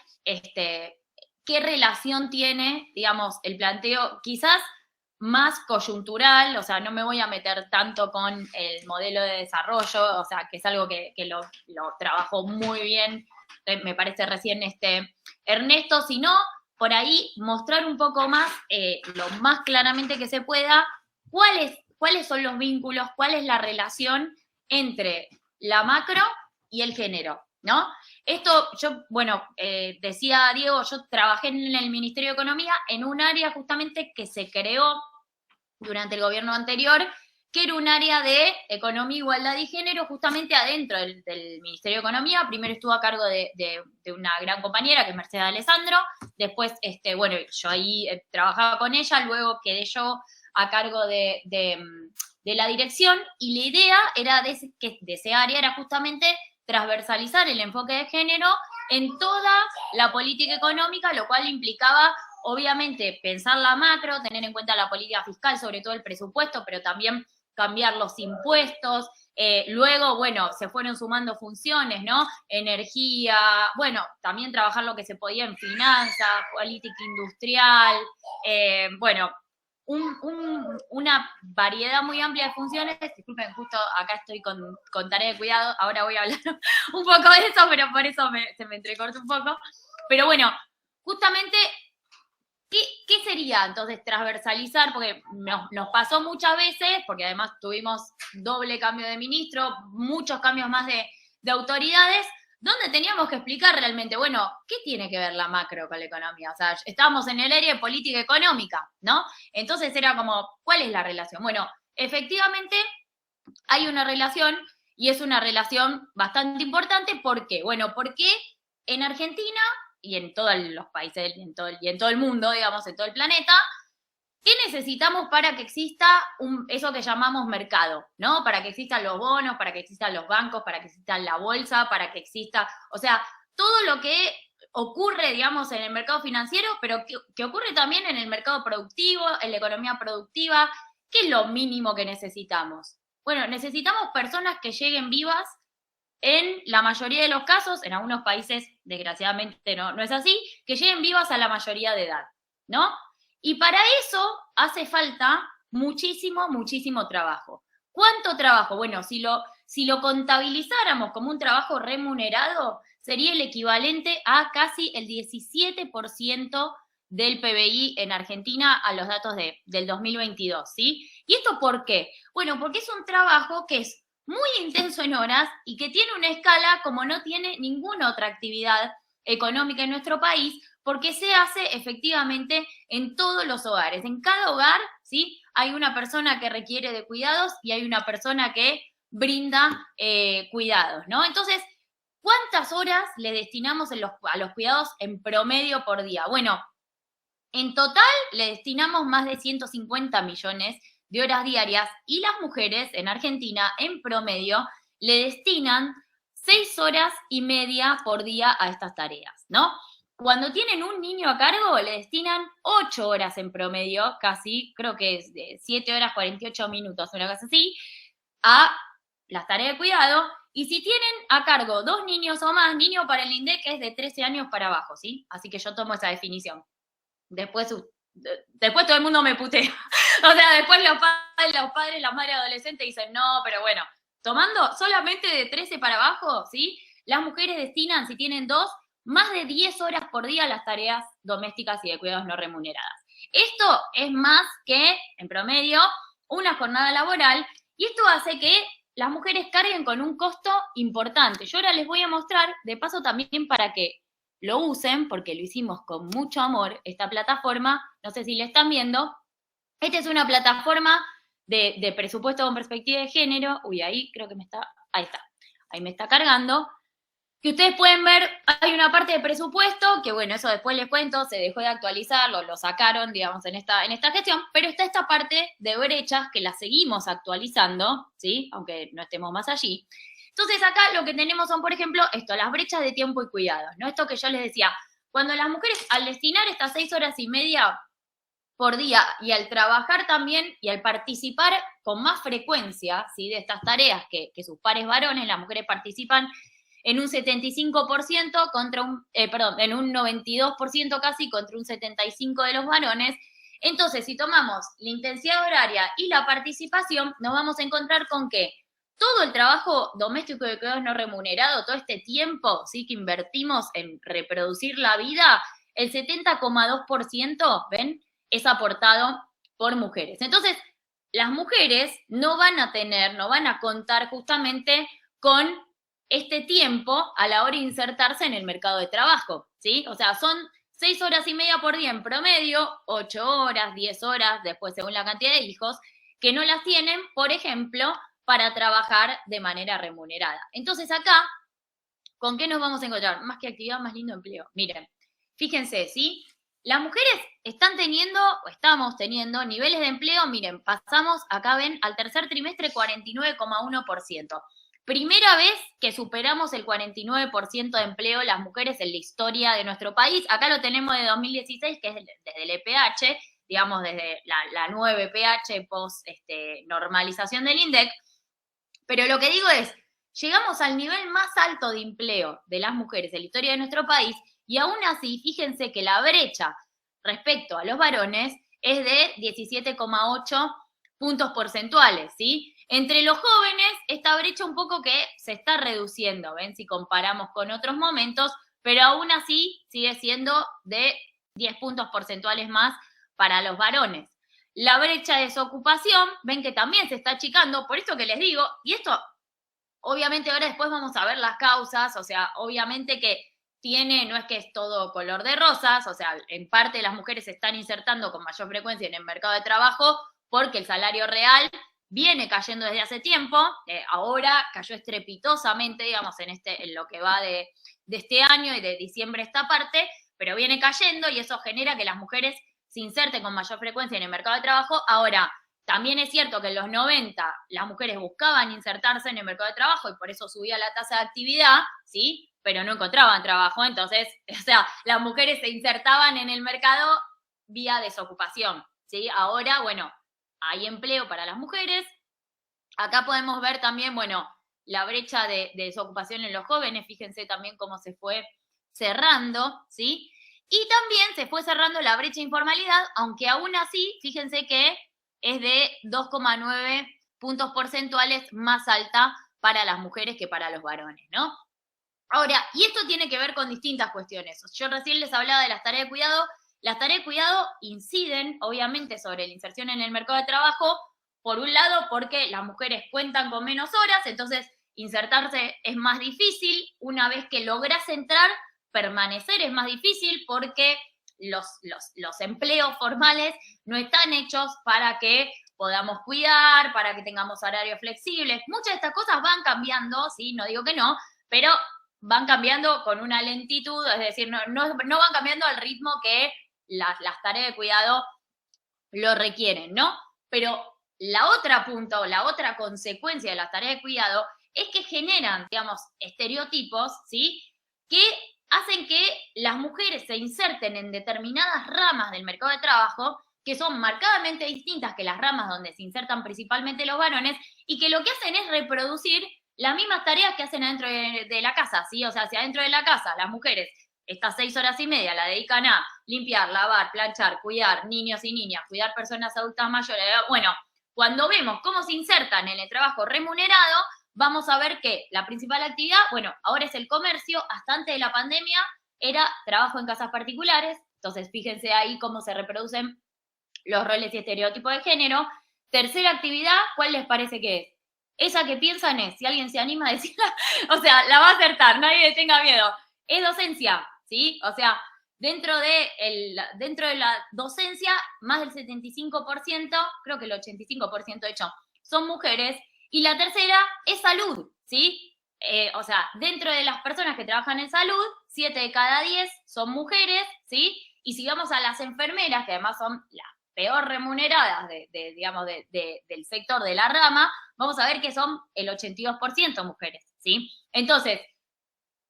qué relación tiene, digamos, el planteo quizás más coyuntural, o sea, no me voy a meter tanto con el modelo de desarrollo, o sea, que es algo que lo trabajó muy bien, me parece recién Ernesto, sino por ahí mostrar un poco más, lo más claramente que se pueda, cuáles son los vínculos, cuál es la relación entre la macro y el género, ¿no? Esto, yo, bueno, decía Diego, yo trabajé en el Ministerio de Economía en un área justamente que se creó durante el gobierno anterior, que era un área de economía, igualdad y género, justamente adentro del Ministerio de Economía. Primero estuvo a cargo de una gran compañera, que es Mercedes Alessandro, después, bueno, yo ahí trabajaba con ella, luego quedé yo a cargo de la dirección, y la idea era de ese área era justamente transversalizar el enfoque de género en toda la política económica, lo cual implicaba, obviamente, pensar la macro, tener en cuenta la política fiscal, sobre todo el presupuesto, pero también cambiar los impuestos. Luego, bueno, se fueron sumando funciones, ¿no? Energía, bueno, también trabajar lo que se podía en finanzas, política industrial, bueno, una variedad muy amplia de funciones. Disculpen, justo acá estoy con tarea de cuidado, ahora voy a hablar un poco de eso, pero por eso se me entrecorta un poco. Pero bueno, justamente, ¿qué sería entonces transversalizar? Porque nos pasó muchas veces, porque además tuvimos doble cambio de ministro, muchos cambios más de autoridades, donde teníamos que explicar realmente, bueno, ¿qué tiene que ver la macro con la economía? O sea, estábamos en el área de política económica, ¿no? Entonces era como, ¿cuál es la relación? Bueno, efectivamente hay una relación, y es una relación bastante importante. ¿Por qué? Bueno, porque en Argentina y en todos los países y en todo el mundo, digamos, en todo el planeta, ¿qué necesitamos para que exista eso que llamamos mercado, ¿no? Para que existan los bonos, para que existan los bancos, para que exista la bolsa, para que exista, o sea, todo lo que ocurre, digamos, en el mercado financiero, pero que ocurre también en el mercado productivo, en la economía productiva. ¿Qué es lo mínimo que necesitamos? Bueno, necesitamos personas que lleguen vivas. En la mayoría de los casos, en algunos países, desgraciadamente no es así, que lleguen vivas a la mayoría de edad, ¿no? Y para eso hace falta muchísimo, muchísimo trabajo. ¿Cuánto trabajo? Bueno, si lo contabilizáramos como un trabajo remunerado, sería el equivalente a casi el 17% del PBI en Argentina a los datos del 2022, ¿sí? ¿Y esto por qué? Bueno, porque es un trabajo que es muy intenso en horas y que tiene una escala como no tiene ninguna otra actividad económica en nuestro país, porque se hace efectivamente en todos los hogares. En cada hogar, ¿sí?, hay una persona que requiere de cuidados y hay una persona que brinda cuidados, ¿no? Entonces, ¿cuántas horas le destinamos a los cuidados en promedio por día? Bueno, en total le destinamos más de 150 millones de horas diarias, y las mujeres en Argentina, en promedio, le destinan 6 horas y media por día a estas tareas, ¿no? Cuando tienen un niño a cargo, le destinan 8 horas en promedio, casi, creo que es de 7 horas 48 minutos, una cosa así, a las tareas de cuidado. Y si tienen a cargo 2 niños o más, niño para el INDEC es de 13 años para abajo, ¿sí? Así que yo tomo esa definición. Después todo el mundo me putea. O sea, después los padres, las madres adolescentes dicen, no, pero bueno, tomando solamente de 13 para abajo, ¿sí?, las mujeres destinan, si tienen 2, más de 10 horas por día a las tareas domésticas y de cuidados no remuneradas. Esto es más que, en promedio, una jornada laboral, y esto hace que las mujeres carguen con un costo importante. Yo ahora les voy a mostrar, de paso también para que lo usen, porque lo hicimos con mucho amor, esta plataforma, no sé si la están viendo. Esta es una plataforma de presupuesto con perspectiva de género. Uy, ahí creo que ahí está, ahí me está cargando. Que ustedes pueden ver, hay una parte de presupuesto, que bueno, eso después les cuento, se dejó de actualizar, lo sacaron, digamos, en esta gestión, pero está esta parte de brechas que la seguimos actualizando, ¿sí?, aunque no estemos más allí. Entonces acá lo que tenemos son, por ejemplo, las brechas de tiempo y cuidados, ¿no? Esto que yo les decía, cuando las mujeres, al destinar estas 6 horas y media por día y al trabajar también y al participar con más frecuencia, ¿sí?, de estas tareas que sus pares varones, las mujeres participan en un 75% contra en un 92% casi contra un 75% de los varones. Entonces, si tomamos la intensidad horaria y la participación, nos vamos a encontrar con que todo el trabajo doméstico de cuidados no remunerado, todo este tiempo, ¿sí?, que invertimos en reproducir la vida, el 70,2%, ¿ven?, es aportado por mujeres. Entonces, las mujeres no van a contar justamente con este tiempo a la hora de insertarse en el mercado de trabajo, ¿sí? O sea, son 6 horas y media por día en promedio, 8 horas, 10 horas, después según la cantidad de hijos, que no las tienen, por ejemplo, para trabajar de manera remunerada. Entonces acá, ¿con qué nos vamos a encontrar? Más que actividad, más lindo empleo. Miren, fíjense, ¿sí? Las mujeres estamos teniendo niveles de empleo, miren, pasamos, acá ven, al tercer trimestre 49,1%. Primera vez que superamos el 49% de empleo las mujeres en la historia de nuestro país. Acá lo tenemos de 2016, que es desde el EPH, digamos, desde la nueva EPH post normalización del INDEC. Pero lo que digo es, llegamos al nivel más alto de empleo de las mujeres en la historia de nuestro país y aún así, fíjense que la brecha respecto a los varones es de 17,8 puntos porcentuales, ¿sí? Entre los jóvenes, esta brecha un poco que se está reduciendo, ¿ven? Si comparamos con otros momentos, pero aún así sigue siendo de 10 puntos porcentuales más para los varones. La brecha de desocupación, ven que también se está achicando, por esto que les digo, y esto, obviamente ahora después vamos a ver las causas, o sea, obviamente que no es que es todo color de rosas, o sea, en parte las mujeres se están insertando con mayor frecuencia en el mercado de trabajo porque el salario real viene cayendo desde hace tiempo, ahora cayó estrepitosamente, digamos, en lo que va de este año y de diciembre esta parte, pero viene cayendo y eso genera que las mujeres se inserten con mayor frecuencia en el mercado de trabajo. Ahora, también es cierto que en los 90 las mujeres buscaban insertarse en el mercado de trabajo y por eso subía la tasa de actividad, ¿sí?, pero no encontraban trabajo, entonces, o sea, las mujeres se insertaban en el mercado vía desocupación, ¿sí? Ahora, bueno, hay empleo para las mujeres. Acá podemos ver también, bueno, la brecha de desocupación en los jóvenes, fíjense también cómo se fue cerrando, ¿sí? Y también se fue cerrando la brecha de informalidad, aunque aún así, fíjense que es de 2,9 puntos porcentuales más alta para las mujeres que para los varones, ¿no? Ahora, y esto tiene que ver con distintas cuestiones. Yo recién les hablaba de las tareas de cuidado. Las tareas de cuidado inciden, obviamente, sobre la inserción en el mercado de trabajo, por un lado, porque las mujeres cuentan con menos horas, entonces insertarse es más difícil. Una vez que logras entrar, permanecer es más difícil porque los empleos formales no están hechos para que podamos cuidar, para que tengamos horarios flexibles. Muchas de estas cosas van cambiando, ¿sí? No digo que no, pero van cambiando con una lentitud, es decir, no van cambiando al ritmo que las tareas de cuidado lo requieren, ¿no? Pero la otra punta o la otra consecuencia de las tareas de cuidado es que generan, digamos, estereotipos, ¿sí?, que hacen que las mujeres se inserten en determinadas ramas del mercado de trabajo que son marcadamente distintas que las ramas donde se insertan principalmente los varones y que lo que hacen es reproducir las mismas tareas que hacen adentro de la casa, ¿sí? O sea, si adentro de la casa las mujeres estas 6 horas y media la dedican a limpiar, lavar, planchar, cuidar niños y niñas, cuidar personas adultas mayores, bueno, cuando vemos cómo se insertan en el trabajo remunerado, vamos a ver que la principal actividad, bueno, ahora es el comercio, hasta antes de la pandemia era trabajo en casas particulares, entonces fíjense ahí cómo se reproducen los roles y estereotipos de género. Tercera actividad, ¿cuál les parece que es? Esa que piensan es, si alguien se anima a decirla, o sea, la va a acertar, nadie le tenga miedo. Es docencia, ¿sí? O sea, dentro de la docencia, más del 75%, creo que el 85% de hecho, son mujeres. Y la tercera es salud, ¿sí? O sea, dentro de las personas que trabajan en salud, 7 de cada 10 son mujeres, ¿sí? Y si vamos a las enfermeras, que además son las peor remuneradas del sector de la rama, vamos a ver que son el 82% mujeres, ¿sí? Entonces,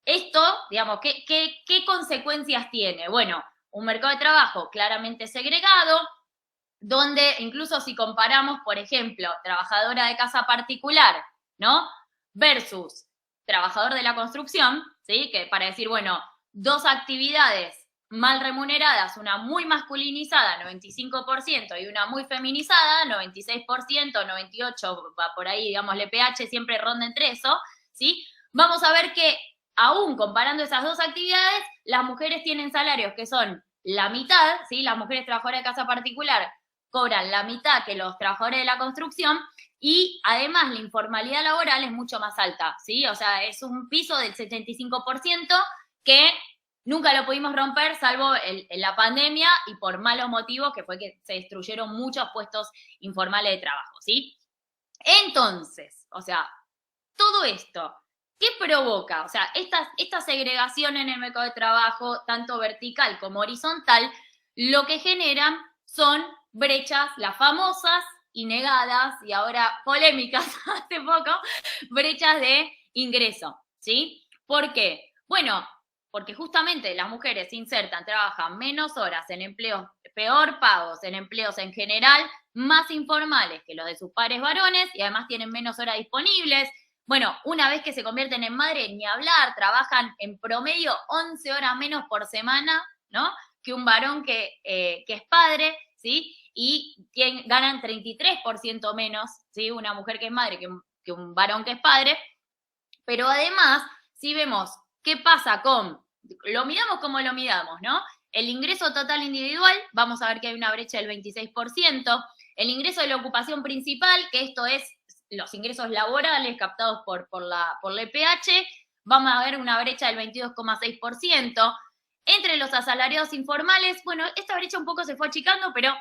esto, digamos, ¿qué consecuencias tiene? Bueno, un mercado de trabajo claramente segregado, donde incluso si comparamos, por ejemplo, trabajadora de casa particular, ¿no?, versus trabajador de la construcción, ¿sí? Que para decir, bueno, 2 actividades mal remuneradas, una muy masculinizada, 95%, y una muy feminizada, 96%, 98%, va por ahí, digamos, el pH siempre ronda entre eso, ¿sí? Vamos a ver que, aún comparando esas 2 actividades, las mujeres tienen salarios que son la mitad, ¿sí? Las mujeres trabajadoras de casa particular cobran la mitad que los trabajadores de la construcción, y además la informalidad laboral es mucho más alta, ¿sí? O sea, es un piso del 75% que nunca lo pudimos romper, salvo en la pandemia y por malos motivos, que fue que se destruyeron muchos puestos informales de trabajo, ¿sí? Entonces, o sea, todo esto, ¿qué provoca? O sea, esta segregación en el mercado de trabajo, tanto vertical como horizontal, lo que generan son brechas, las famosas y negadas, y ahora polémicas hace poco, brechas de ingreso, ¿sí? ¿Por qué? Bueno, porque justamente las mujeres se insertan, trabajan menos horas en empleos peor pagos, en empleos en general más informales que los de sus pares varones, y además tienen menos horas disponibles. Bueno, una vez que se convierten en madre, ni hablar, trabajan en promedio 11 horas menos por semana, ¿no? Que un varón que es padre, ¿sí? Y ganan 33% menos, ¿sí? Una mujer que es madre que un varón que es padre. Pero además, si vemos qué pasa lo midamos como lo midamos, ¿no? El ingreso total individual, vamos a ver que hay una brecha del 26%. El ingreso de la ocupación principal, que esto es los ingresos laborales captados por la EPH, vamos a ver una brecha del 22,6%. Entre los asalariados informales, bueno, esta brecha un poco se fue achicando, pero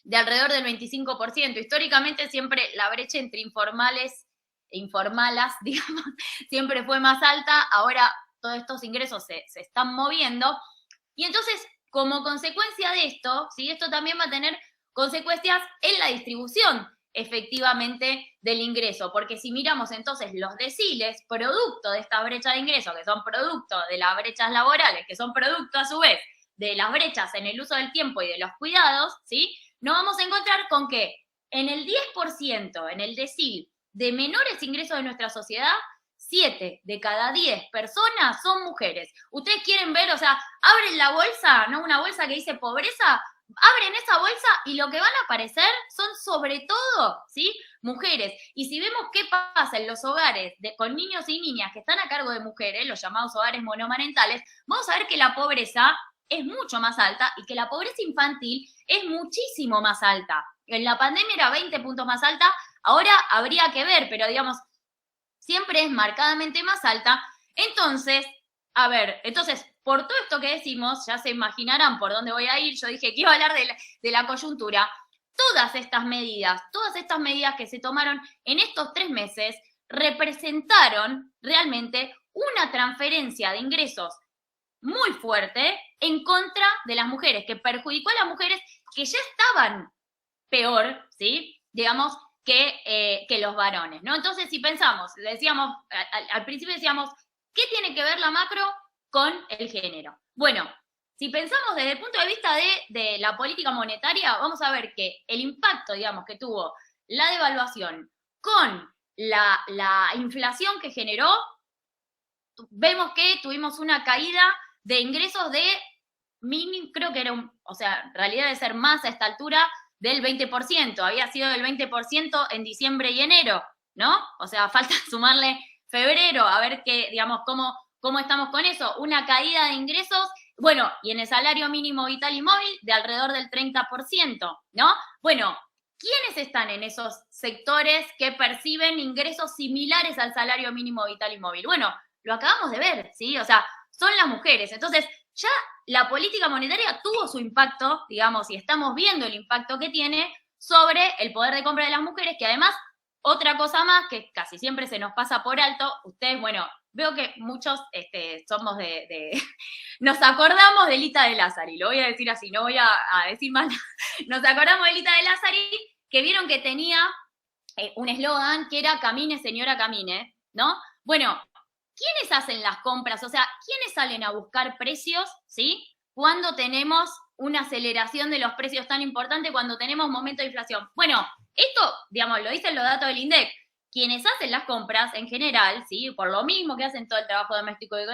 de alrededor del 25%. Históricamente siempre la brecha entre informales e informalas, digamos, siempre fue más alta. Ahora todos estos ingresos se están moviendo. Y entonces, como consecuencia de esto, ¿sí? Esto también va a tener consecuencias en la distribución, efectivamente, del ingreso. Porque si miramos entonces los deciles, producto de esta brecha de ingreso, que son producto de las brechas laborales, que son producto a su vez de las brechas en el uso del tiempo y de los cuidados, ¿sí? Nos vamos a encontrar con que en el 10%, en el decil de menores ingresos de nuestra sociedad, 7 de cada 10 personas son mujeres. Ustedes quieren ver, o sea, abren la bolsa, ¿no? Una bolsa que dice pobreza, abren esa bolsa y lo que van a aparecer son sobre todo, ¿sí? Mujeres. Y si vemos qué pasa en los hogares con niños y niñas que están a cargo de mujeres, los llamados hogares monomarentales, vamos a ver que la pobreza es mucho más alta y que la pobreza infantil es muchísimo más alta. En la pandemia era 20 puntos más alta, ahora habría que ver, pero digamos, siempre es marcadamente más alta. Entonces, a ver, por todo esto que decimos, ya se imaginarán por dónde voy a ir. Yo dije que iba a hablar de la coyuntura. Todas estas medidas que se tomaron en estos 3 meses representaron realmente una transferencia de ingresos muy fuerte en contra de las mujeres, que perjudicó a las mujeres que ya estaban peor, ¿sí? Digamos, que los varones, ¿no? Entonces, si pensamos, decíamos, al principio decíamos, ¿qué tiene que ver la macro con el género? Bueno, si pensamos desde el punto de vista de la política monetaria, vamos a ver que el impacto, digamos, que tuvo la devaluación con la inflación que generó, vemos que tuvimos una caída de ingresos de mínimo, creo que era en realidad debe ser más a esta altura, del 20%, había sido del 20% en diciembre y enero, ¿no? O sea, falta sumarle febrero, a ver digamos, cómo estamos con eso. Una caída de ingresos, bueno, y en el salario mínimo vital y móvil de alrededor del 30%, ¿no? Bueno, ¿quiénes están en esos sectores que perciben ingresos similares al salario mínimo vital y móvil? Bueno, lo acabamos de ver, ¿sí? O sea, son las mujeres. Entonces, ya la política monetaria tuvo su impacto, digamos, y estamos viendo el impacto que tiene sobre el poder de compra de las mujeres, que además, otra cosa más que casi siempre se nos pasa por alto, ustedes, bueno, veo que muchos somos nos acordamos de Elita de Lázari, lo voy a decir así, no voy a decir mal, nos acordamos de Elita de Lázari, que vieron que tenía un eslogan que era "Camine, señora, camine", ¿no? Bueno, ¿quiénes hacen las compras? O sea, ¿quiénes salen a buscar precios, ¿sí? Cuando tenemos una aceleración de los precios tan importante, cuando tenemos momento de inflación. Bueno, esto, digamos, lo dicen los datos del INDEC. quienes hacen las compras en general, ¿sí? Por lo mismo que hacen todo el trabajo doméstico y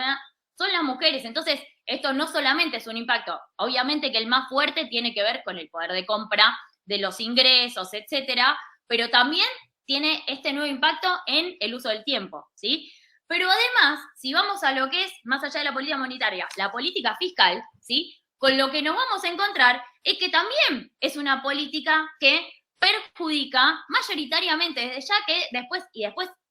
son las mujeres. Entonces, esto no solamente es un impacto, obviamente que el más fuerte tiene que ver con el poder de compra de los ingresos, etcétera, pero también tiene este nuevo impacto en el uso del tiempo, ¿sí? Pero además, si vamos a lo que es, más allá de la política monetaria, la política fiscal, ¿sí? Con lo que nos vamos a encontrar es que también es una política que perjudica mayoritariamente, desde ya que después,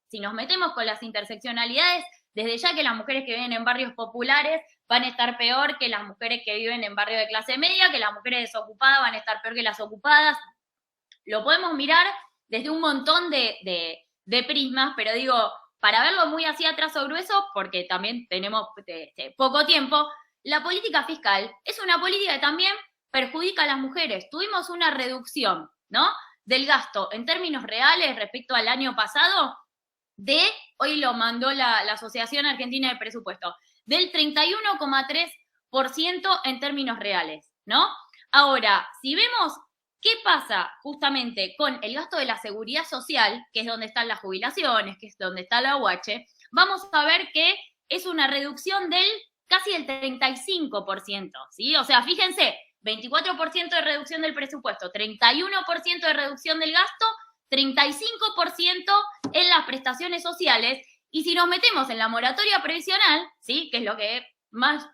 si nos metemos con las interseccionalidades, desde ya que las mujeres que viven en barrios populares van a estar peor que las mujeres que viven en barrios de clase media, que las mujeres desocupadas van a estar peor que las ocupadas. Lo podemos mirar desde un montón de prismas, pero digo, para verlo muy así a trazo grueso, porque también tenemos poco tiempo, la política fiscal es una política que también perjudica a las mujeres. Tuvimos una reducción, ¿no?, del gasto en términos reales respecto al año pasado hoy lo mandó la Asociación Argentina de Presupuesto, del 31,3% en términos reales, ¿no? Ahora, si vemos qué pasa justamente con el gasto de la seguridad social, que es donde están las jubilaciones, que es donde está la UH, vamos a ver que es una reducción del casi el 35%, ¿sí? O sea, fíjense, 24% de reducción del presupuesto, 31% de reducción del gasto, 35% en las prestaciones sociales, y si nos metemos en la moratoria previsional, ¿sí?, que es lo que más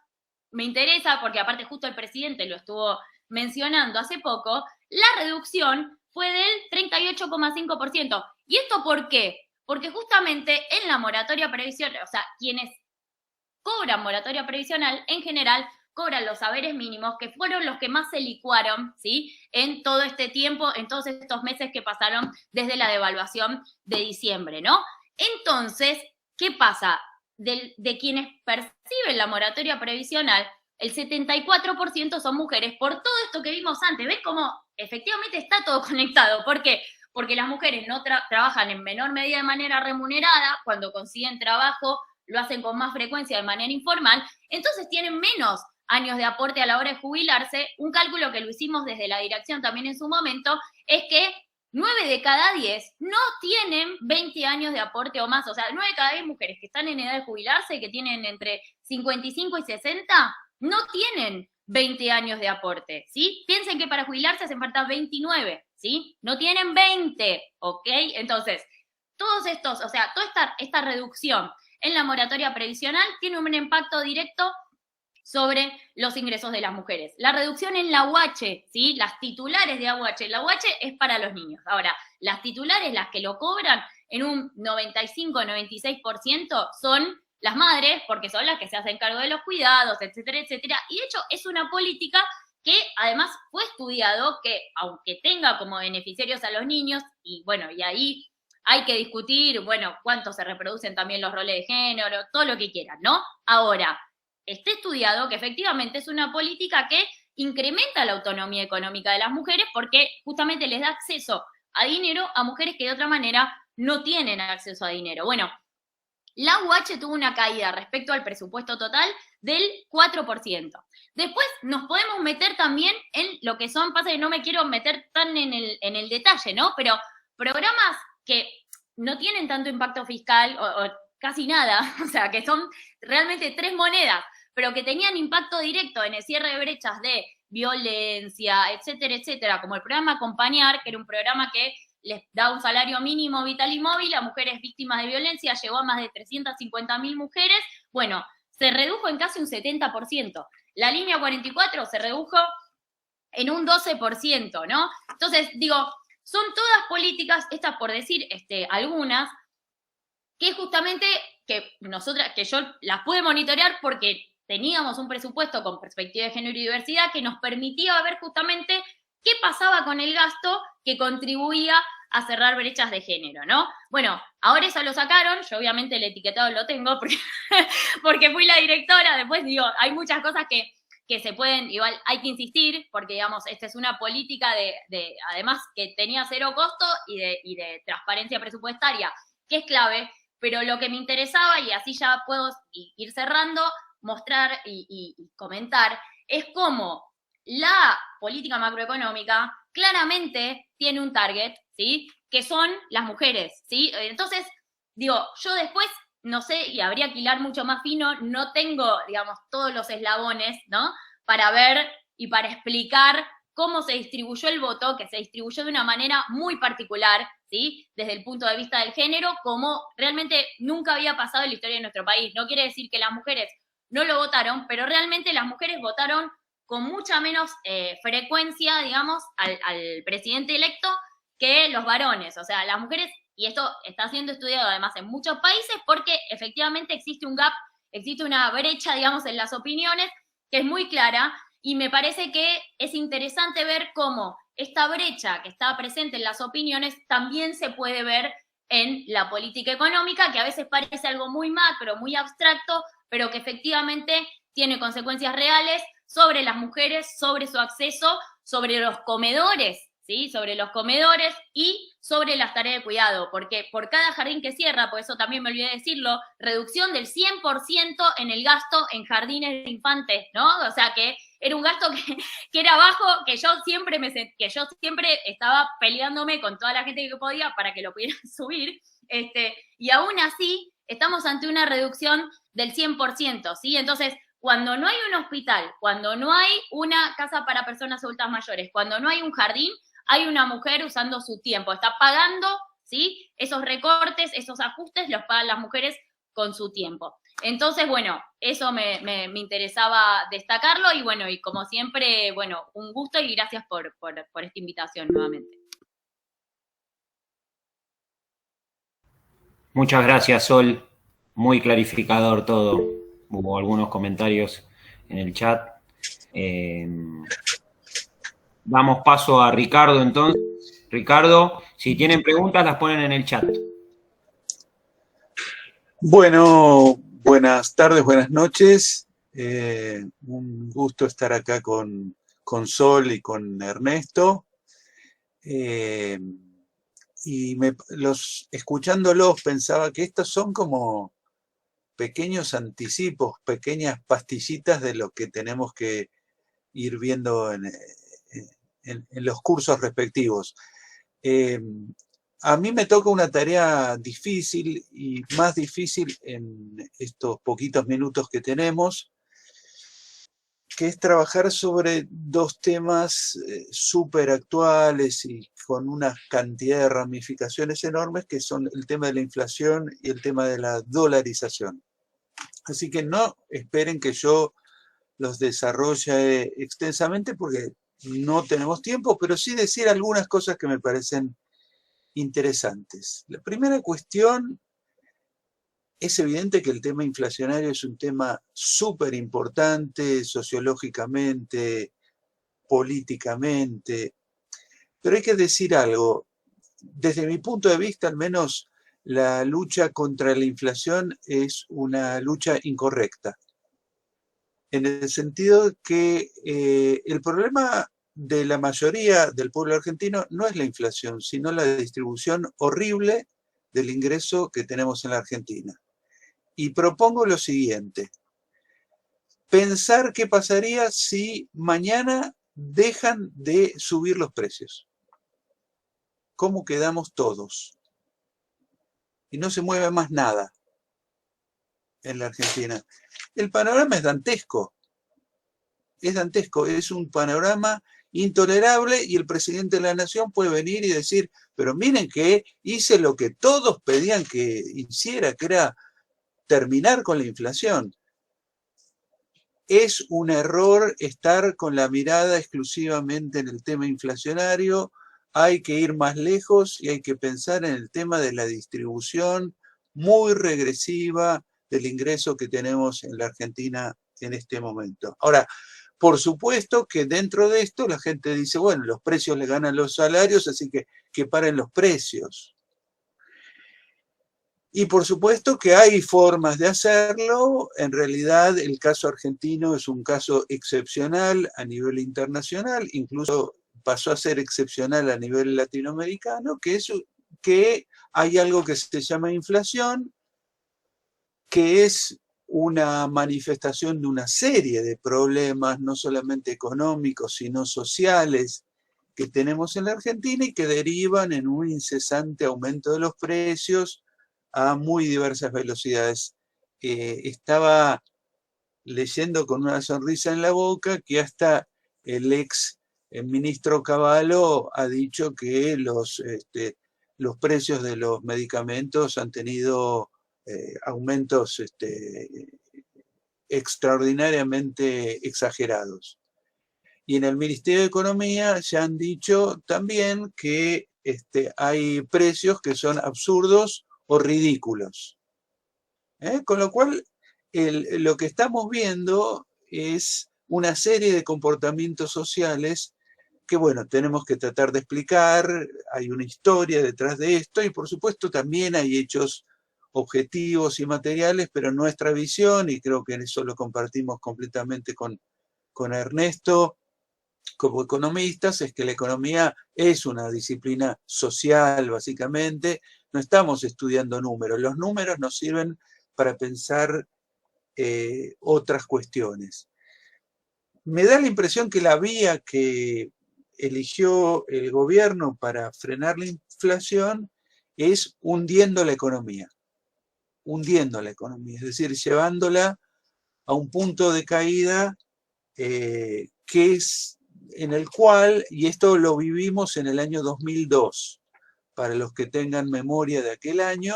me interesa, porque aparte justo el presidente lo estuvo mencionando hace poco, la reducción fue del 38,5%. ¿Y esto por qué? Porque justamente en la moratoria previsional, o sea, quienes cobran moratoria previsional, en general, cobran los saberes mínimos, que fueron los que más se licuaron, ¿sí?, en todo este tiempo, en todos estos meses que pasaron desde la devaluación de diciembre, ¿no? Entonces, ¿qué pasa? De quienes perciben la moratoria previsional, el 74% son mujeres, por todo esto que vimos antes. ¿Ves cómo efectivamente está todo conectado? ¿Por qué? Porque las mujeres no trabajan en menor medida de manera remunerada, cuando consiguen trabajo lo hacen con más frecuencia de manera informal, entonces tienen menos años de aporte a la hora de jubilarse. Un cálculo que lo hicimos desde la dirección también en su momento es que 9 de cada 10 no tienen 20 años de aporte o más. O sea, 9 de cada 10 mujeres que están en edad de jubilarse, que tienen entre 55 y 60, no tienen 20 años de aporte, ¿sí? Piensen que para jubilarse hacen falta 29, ¿sí? No tienen 20, ¿ok? Entonces, todos estos, o sea, toda esta reducción en la moratoria previsional tiene un impacto directo sobre los ingresos de las mujeres. La reducción en la UH, ¿sí?, las titulares de AUH, la UH es para los niños. Ahora, las titulares, las que lo cobran en un 95-96% son las madres, porque son las que se hacen cargo de los cuidados, etcétera, etcétera. Y de hecho es una política que además fue estudiado, que aunque tenga como beneficiarios a los niños, y bueno, y ahí hay que discutir, bueno, cuánto se reproducen también los roles de género, todo lo que quieran, ¿no? Ahora, está estudiado que efectivamente es una política que incrementa la autonomía económica de las mujeres porque justamente les da acceso a dinero a mujeres que de otra manera no tienen acceso a dinero. Bueno, la UH tuvo una caída respecto al presupuesto total del 4%. Después nos podemos meter también en lo que son, pasa que no me quiero meter tan en el detalle, ¿no? Pero programas que no tienen tanto impacto fiscal o casi nada, o sea, que son realmente 3 monedas, pero que tenían impacto directo en el cierre de brechas de violencia, etcétera, etcétera, como el programa Acompañar, que era un programa que les da un salario mínimo vital y móvil a mujeres víctimas de violencia, llegó a más de 350.000 mujeres, bueno, se redujo en casi un 70%. La línea 44 se redujo en un 12%, ¿no? Entonces, digo, son todas políticas, estas por decir algunas, que justamente que yo las pude monitorear porque teníamos un presupuesto con perspectiva de género y diversidad que nos permitía ver justamente qué pasaba con el gasto que contribuía a cerrar brechas de género, ¿no? Bueno, ahora eso lo sacaron, yo obviamente el etiquetado lo tengo porque fui la directora, después digo, hay muchas cosas que se pueden, igual hay que insistir, porque digamos, esta es una política de además que tenía 0 costo y de transparencia presupuestaria, que es clave, pero lo que me interesaba, y así ya puedo ir cerrando, mostrar y comentar, es cómo la política macroeconómica claramente tiene un target, ¿sí? Que son las mujeres, ¿sí? Entonces, digo, yo después, no sé, y habría que hilar mucho más fino, no tengo, digamos, todos los eslabones, ¿no? Para ver y para explicar cómo se distribuyó el voto, que se distribuyó de una manera muy particular, ¿sí? Desde el punto de vista del género, como realmente nunca había pasado en la historia de nuestro país. No quiere decir que las mujeres no lo votaron, pero realmente las mujeres votaron con mucha menos frecuencia, digamos, al presidente electo que los varones. O sea, las mujeres, y esto está siendo estudiado además en muchos países, porque efectivamente existe un gap, existe una brecha, digamos, en las opiniones, que es muy clara, y me parece que es interesante ver cómo esta brecha que está presente en las opiniones también se puede ver en la política económica, que a veces parece algo muy macro, muy abstracto, pero que efectivamente tiene consecuencias reales sobre las mujeres, sobre su acceso, sobre los comedores, ¿sí? Sobre los comedores y sobre las tareas de cuidado, porque por cada jardín que cierra, por eso también me olvidé decirlo, reducción del 100% en el gasto en jardines de infantes, ¿no? O sea que era un gasto que era bajo, que yo siempre estaba peleándome con toda la gente que podía para que lo pudieran subir, y aún así estamos ante una reducción del 100%, ¿sí? Entonces, cuando no hay un hospital, cuando no hay una casa para personas adultas mayores, cuando no hay un jardín, hay una mujer usando su tiempo, está pagando, ¿sí? Esos recortes, esos ajustes los pagan las mujeres con su tiempo. Entonces, bueno, eso me interesaba destacarlo y bueno, y como siempre, bueno, un gusto y gracias por esta invitación nuevamente. Muchas gracias, Sol. Muy clarificador todo. Hubo algunos comentarios en el chat. Damos paso a Ricardo entonces. Ricardo, si tienen preguntas las ponen en el chat. Bueno, buenas tardes, buenas noches. Un gusto estar acá con Sol y con Ernesto. Y escuchándolos pensaba que estos son como pequeños anticipos, pequeñas pastillitas de lo que tenemos que ir viendo en los cursos respectivos. A mí me toca una tarea difícil y más difícil en estos poquitos minutos que tenemos, que es trabajar sobre dos temas súper actuales y con una cantidad de ramificaciones enormes, que son el tema de la inflación y el tema de la dolarización. Así que no esperen que yo los desarrolle extensamente porque no tenemos tiempo, pero sí decir algunas cosas que me parecen interesantes. La primera cuestión, es evidente que el tema inflacionario es un tema súper importante sociológicamente, políticamente, pero hay que decir algo. Desde mi punto de vista, al menos, la lucha contra la inflación es una lucha incorrecta, en el sentido que el problema de la mayoría del pueblo argentino no es la inflación, sino la distribución horrible del ingreso que tenemos en la Argentina. Y propongo lo siguiente: pensar qué pasaría si mañana dejan de subir los precios. ¿Cómo quedamos todos? Y no se mueve más nada en la Argentina. El panorama es dantesco. Es dantesco, es un panorama intolerable y el presidente de la Nación puede venir y decir, pero miren que hice lo que todos pedían que hiciera, que era terminar con la inflación. Es un error estar con la mirada exclusivamente en el tema inflacionario. Hay que ir más lejos y hay que pensar en el tema de la distribución muy regresiva del ingreso que tenemos en la Argentina en este momento. Ahora, por supuesto que dentro de esto la gente dice, bueno, los precios le ganan los salarios, así que paren los precios. Y por supuesto que hay formas de hacerlo. En realidad el caso argentino es un caso excepcional a nivel internacional, incluso pasó a ser excepcional a nivel latinoamericano, que es que hay algo que se llama inflación, que es una manifestación de una serie de problemas, no solamente económicos, sino sociales, que tenemos en la Argentina y que derivan en un incesante aumento de los precios a muy diversas velocidades. Estaba leyendo con una sonrisa en la boca que hasta el ex ministro Cavallo ha dicho que los precios de los medicamentos han tenido aumentos extraordinariamente exagerados. Y en el Ministerio de Economía ya han dicho también que hay precios que son absurdos o ridículos. Con lo cual, lo que estamos viendo es una serie de comportamientos sociales que, bueno, tenemos que tratar de explicar. Hay una historia detrás de esto y, por supuesto, también hay hechos objetivos y materiales, pero nuestra visión, y creo que eso lo compartimos completamente con Ernesto, como economistas, es que la economía es una disciplina social, básicamente. No estamos estudiando números. Los números nos sirven para pensar otras cuestiones. Me da la impresión que la vía que eligió el gobierno para frenar la inflación es hundiendo la economía. Hundiendo la economía, es decir, llevándola a un punto de caída que es en el cual, y esto lo vivimos en el año 2002, para los que tengan memoria de aquel año,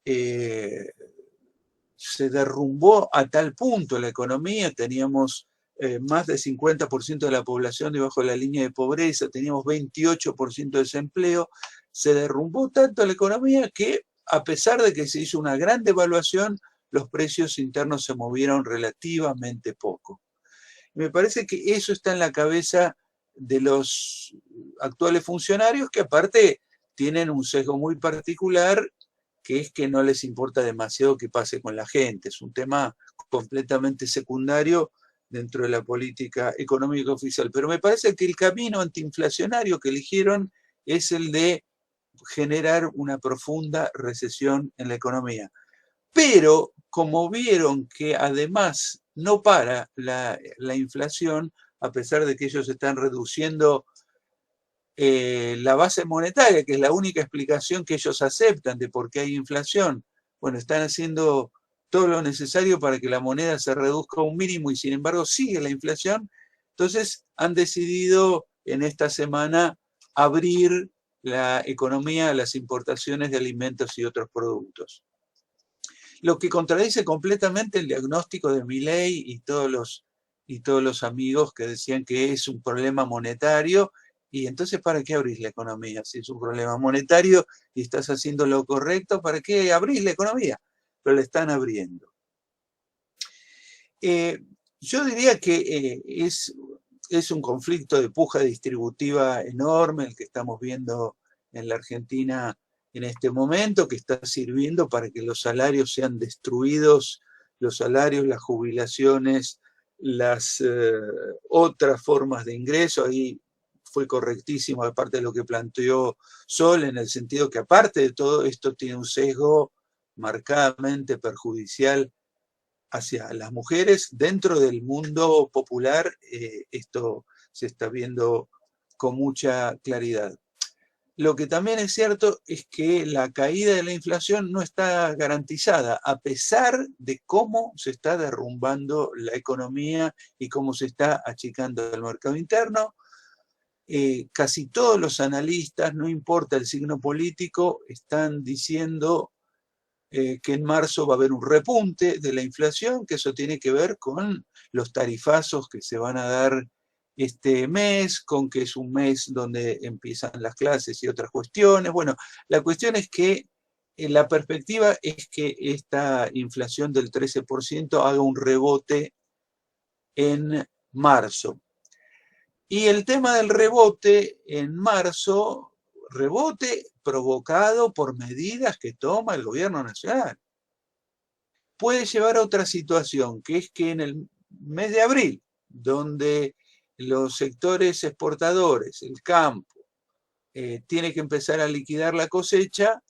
se derrumbó a tal punto la economía, teníamos más del 50% de la población debajo de la línea de pobreza, teníamos 28% de desempleo, se derrumbó tanto la economía que, a pesar de que se hizo una gran devaluación, los precios internos se movieron relativamente poco. Me parece que eso está en la cabeza de los actuales funcionarios, que aparte tienen un sesgo muy particular, que es que no les importa demasiado qué pase con la gente. Es un tema completamente secundario dentro de la política económica oficial. Pero me parece que el camino antiinflacionario que eligieron es el de generar una profunda recesión en la economía. Pero como vieron que además no para la inflación, a pesar de que ellos están reduciendo la base monetaria, que es la única explicación que ellos aceptan de por qué hay inflación, bueno, están haciendo todo lo necesario para que la moneda se reduzca a un mínimo y sin embargo sigue la inflación. Entonces han decidido en esta semana abrir la economía a las importaciones de alimentos y otros productos. Lo que contradice completamente el diagnóstico de Milei y todos los amigos que decían que es un problema monetario. Y entonces, ¿para qué abrís la economía? Si es un problema monetario y estás haciendo lo correcto, ¿para qué abrís la economía? Pero la están abriendo. Yo diría que es un conflicto de puja distributiva enorme el que estamos viendo en la Argentina en este momento, que está sirviendo para que los salarios sean destruidos, los salarios, las jubilaciones, las otras formas de ingreso. Ahí fue correctísimo, aparte de lo que planteó Sol, en el sentido que aparte de todo esto tiene un sesgo marcadamente perjudicial hacia las mujeres. Dentro del mundo popular esto se está viendo con mucha claridad. Lo que también es cierto es que la caída de la inflación no está garantizada, a pesar de cómo se está derrumbando la economía y cómo se está achicando el mercado interno. Casi todos los analistas, no importa el signo político, están diciendo que en marzo va a haber un repunte de la inflación, que eso tiene que ver con los tarifazos que se van a dar este mes, con que es un mes donde empiezan las clases y otras cuestiones. Bueno, la cuestión es que la perspectiva es que esta inflación del 13% haga un rebote en marzo. Y el tema del rebote en marzo, rebote provocado por medidas que toma el gobierno nacional, puede llevar a otra situación, que es que en el mes de abril, donde los sectores exportadores, el campo, tiene que empezar a liquidar la cosecha,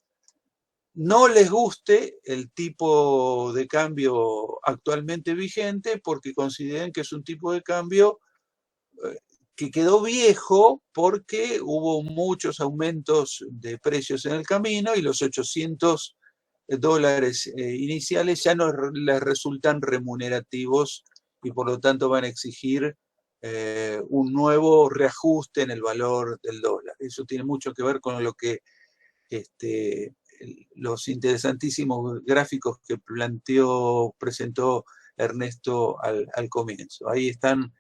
no les guste el tipo de cambio actualmente vigente porque consideren que es un tipo de cambio que quedó viejo porque hubo muchos aumentos de precios en el camino y los $800 iniciales ya no les resultan remunerativos y por lo tanto van a exigir un nuevo reajuste en el valor del dólar. Eso tiene mucho que ver con lo que los interesantísimos gráficos que presentó Ernesto al comienzo. Ahí están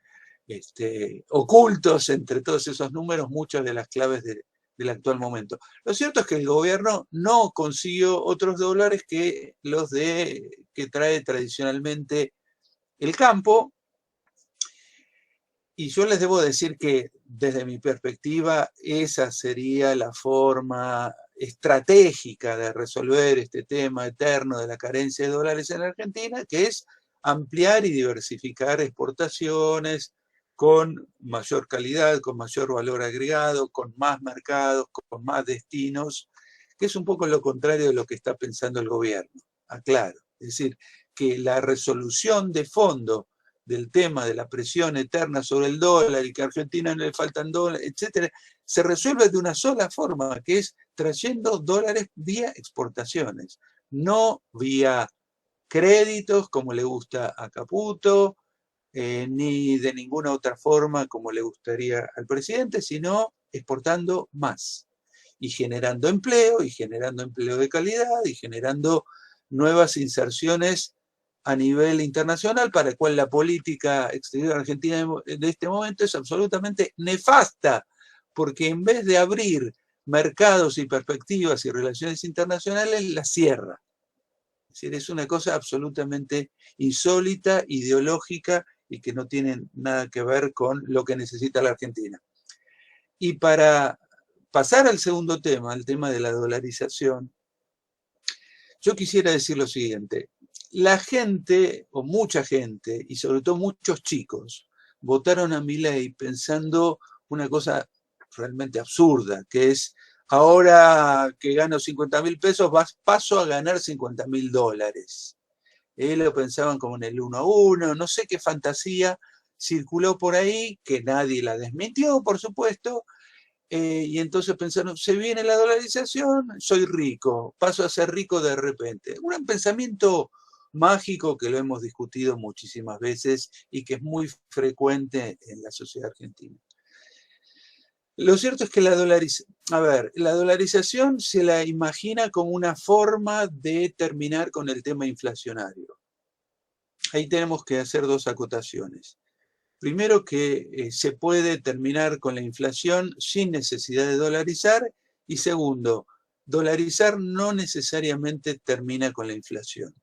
ocultos entre todos esos números muchas de las claves del actual momento. Lo cierto es que el gobierno no consiguió otros dólares que los que trae tradicionalmente el campo, y yo les debo decir que desde mi perspectiva esa sería la forma estratégica de resolver este tema eterno de la carencia de dólares en la Argentina, que es ampliar y diversificar exportaciones con mayor calidad, con mayor valor agregado, con más mercados, con más destinos, que es un poco lo contrario de lo que está pensando el gobierno. Aclaro. Es decir, que la resolución de fondo del tema de la presión eterna sobre el dólar y que a Argentina no le faltan dólares, etcétera, se resuelve de una sola forma, que es trayendo dólares vía exportaciones, no vía créditos como le gusta a Caputo, ni de ninguna otra forma como le gustaría al presidente, sino exportando más y generando empleo de calidad y generando nuevas inserciones a nivel internacional, para el cual la política exterior argentina de este momento es absolutamente nefasta, porque en vez de abrir mercados y perspectivas y relaciones internacionales, las cierra. Es decir, es una cosa absolutamente insólita, ideológica y que no tiene nada que ver con lo que necesita la Argentina. Y para pasar al segundo tema, el tema de la dolarización, yo quisiera decir lo siguiente. La gente, o mucha gente, y sobre todo muchos chicos, votaron a Milei pensando una cosa realmente absurda, que es, ahora que gano 50.000 pesos, paso a ganar 50.000 dólares. Lo pensaban como en el 1 a 1, no sé qué fantasía circuló por ahí, que nadie la desmintió, por supuesto, y entonces pensaron, se viene la dolarización, soy rico, paso a ser rico de repente. Un pensamiento mágico que lo hemos discutido muchísimas veces y que es muy frecuente en la sociedad argentina. Lo cierto es que la dolarización se la imagina como una forma de terminar con el tema inflacionario. Ahí tenemos que hacer dos acotaciones. Primero, que se puede terminar con la inflación sin necesidad de dolarizar, y segundo, dolarizar no necesariamente termina con la inflación.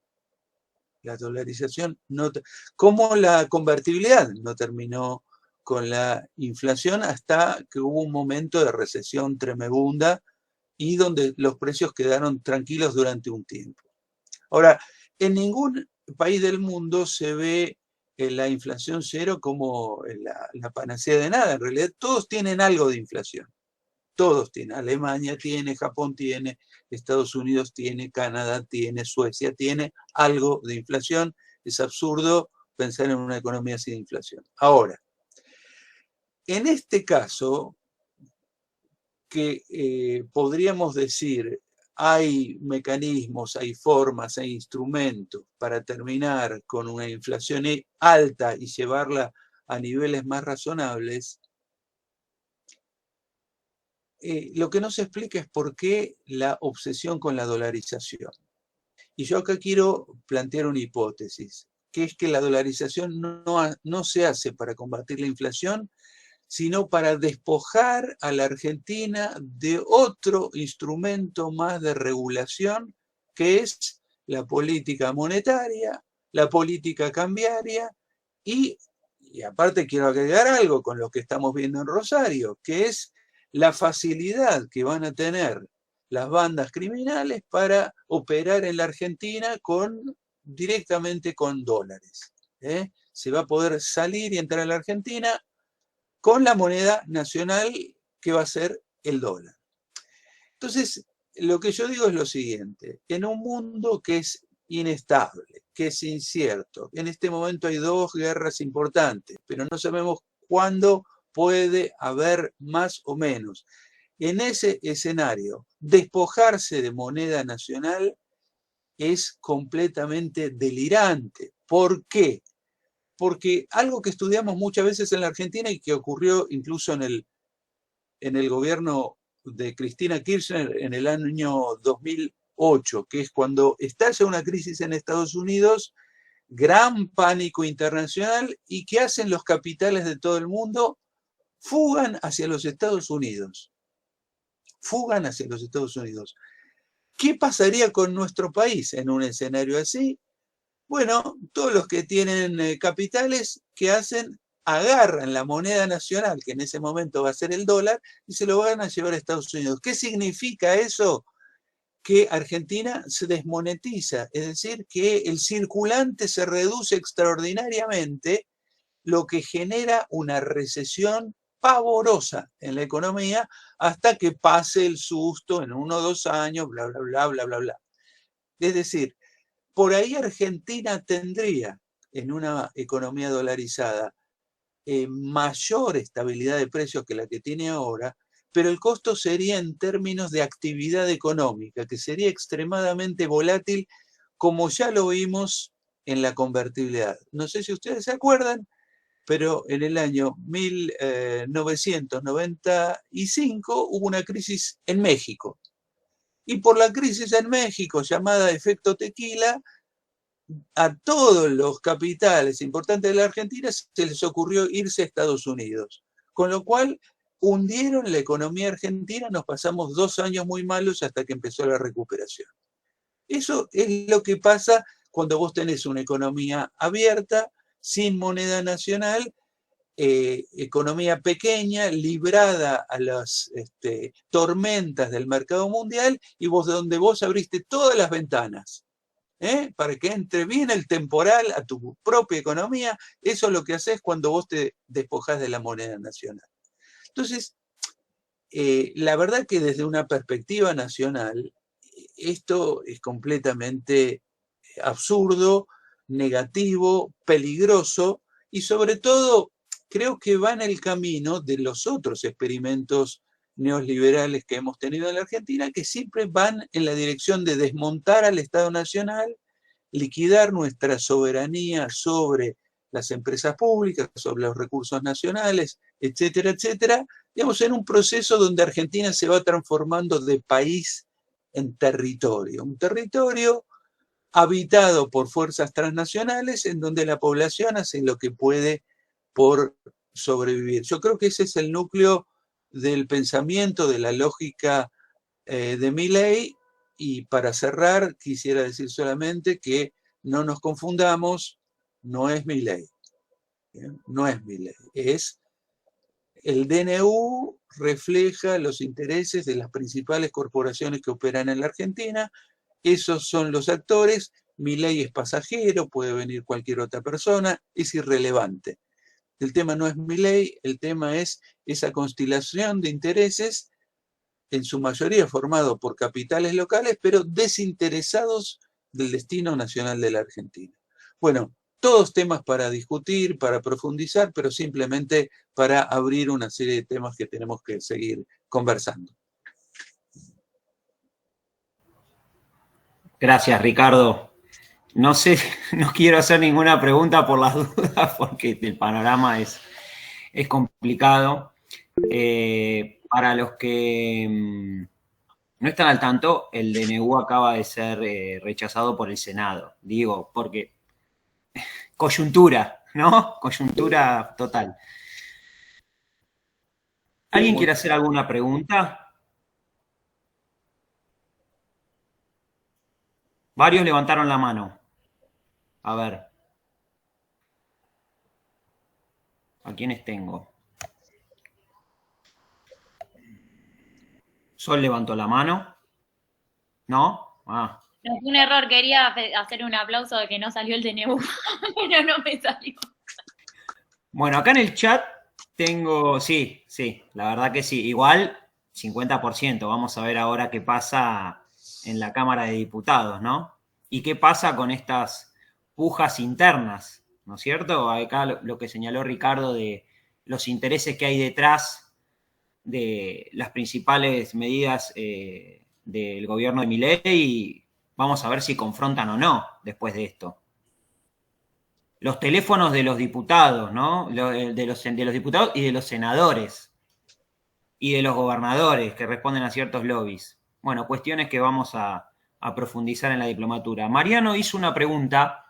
La dolarización no, como la convertibilidad no terminó con la inflación hasta que hubo un momento de recesión tremenda y donde los precios quedaron tranquilos durante un tiempo. Ahora, en ningún país del mundo se ve la inflación cero como la panacea de nada. En realidad todos tienen algo de inflación. Todos tienen. Alemania tiene, Japón tiene, Estados Unidos tiene, Canadá tiene, Suecia tiene algo de inflación. Es absurdo pensar en una economía sin inflación. Ahora, en este caso, que podríamos decir, hay mecanismos, hay formas, hay instrumentos para terminar con una inflación alta y llevarla a niveles más razonables, lo que no se explica es por qué la obsesión con la dolarización. Y yo acá quiero plantear una hipótesis, que es que la dolarización no se hace para combatir la inflación, sino para despojar a la Argentina de otro instrumento más de regulación, que es la política monetaria, la política cambiaria, y aparte quiero agregar algo con lo que estamos viendo en Rosario, que es la facilidad que van a tener las bandas criminales para operar en la Argentina directamente con dólares. Se va a poder salir y entrar a la Argentina con la moneda nacional, que va a ser el dólar. Entonces, lo que yo digo es lo siguiente: en un mundo que es inestable, que es incierto, en este momento hay dos guerras importantes, pero no sabemos cuándo puede haber más o menos. En ese escenario, despojarse de moneda nacional es completamente delirante. ¿Por qué? Porque algo que estudiamos muchas veces en la Argentina y que ocurrió incluso en el gobierno de Cristina Kirchner en el año 2008, que es cuando estalla una crisis en Estados Unidos, gran pánico internacional, y ¿qué hacen los capitales de todo el mundo? Fugan hacia los Estados Unidos. Fugan hacia los Estados Unidos. ¿Qué pasaría con nuestro país en un escenario así? Bueno, todos los que tienen capitales, ¿qué hacen? Agarran la moneda nacional, que en ese momento va a ser el dólar, y se lo van a llevar a Estados Unidos. ¿Qué significa eso? Que Argentina se desmonetiza, es decir, que el circulante se reduce extraordinariamente, lo que genera una recesión pavorosa en la economía hasta que pase el susto en 1 o 2 años, bla, bla, bla, bla, bla, bla. Es decir, por ahí Argentina tendría, en una economía dolarizada, mayor estabilidad de precios que la que tiene ahora, pero el costo sería en términos de actividad económica, que sería extremadamente volátil, como ya lo vimos en la convertibilidad. No sé si ustedes se acuerdan, pero en el año 1995 hubo una crisis en México. Y por la crisis en México, llamada efecto tequila, a todos los capitales importantes de la Argentina se les ocurrió irse a Estados Unidos. Con lo cual, hundieron la economía argentina, nos pasamos 2 años muy malos hasta que empezó la recuperación. Eso es lo que pasa cuando vos tenés una economía abierta, sin moneda nacional, economía pequeña, librada a las tormentas del mercado mundial, y donde vos abriste todas las ventanas, para que entre bien el temporal a tu propia economía. Eso es lo que haces cuando vos te despojás de la moneda nacional. Entonces, la verdad que desde una perspectiva nacional, esto es completamente absurdo, negativo, peligroso, y sobre todo creo que va en el camino de los otros experimentos neoliberales que hemos tenido en la Argentina, que siempre van en la dirección de desmontar al Estado Nacional, liquidar nuestra soberanía sobre las empresas públicas, sobre los recursos nacionales, etcétera, etcétera, digamos, en un proceso donde Argentina se va transformando de país en territorio, un territorio habitado por fuerzas transnacionales en donde la población hace lo que puede por sobrevivir. Yo creo que ese es el núcleo del pensamiento, de la lógica de Milei. Y para cerrar, quisiera decir solamente que no nos confundamos, no es Milei. No es Milei, es el DNU, refleja los intereses de las principales corporaciones que operan en la Argentina. Esos son los actores. Milei es pasajero, puede venir cualquier otra persona, es irrelevante. El tema no es Milei, el tema es esa constelación de intereses, en su mayoría formado por capitales locales, pero desinteresados del destino nacional de la Argentina. Bueno, todos temas para discutir, para profundizar, pero simplemente para abrir una serie de temas que tenemos que seguir conversando. Gracias, Ricardo. No sé, no quiero hacer ninguna pregunta por las dudas, porque el panorama es complicado. Para los que no están al tanto, el DNU acaba de ser rechazado por el Senado. Digo, porque coyuntura, ¿no? Coyuntura total. ¿Alguien quiere hacer alguna pregunta? Varios levantaron la mano. A ver. ¿A quiénes tengo? Sol levantó la mano. ¿No? Ah. No, fue un error, quería hacer un aplauso de que no salió el DNU, pero no me salió. Bueno, acá en el chat tengo, sí, la verdad que sí. Igual 50%. Vamos a ver ahora qué pasa en la Cámara de Diputados, ¿no? Y qué pasa con estas pujas internas, ¿no es cierto? Acá lo que señaló Ricardo de los intereses que hay detrás de las principales medidas del gobierno de Milei, y vamos a ver si confrontan o no después de esto. Los teléfonos de los diputados, ¿no? De los diputados y de los senadores y de los gobernadores que responden a ciertos lobbies. Bueno, cuestiones que vamos a profundizar en la diplomatura. Mariano hizo una pregunta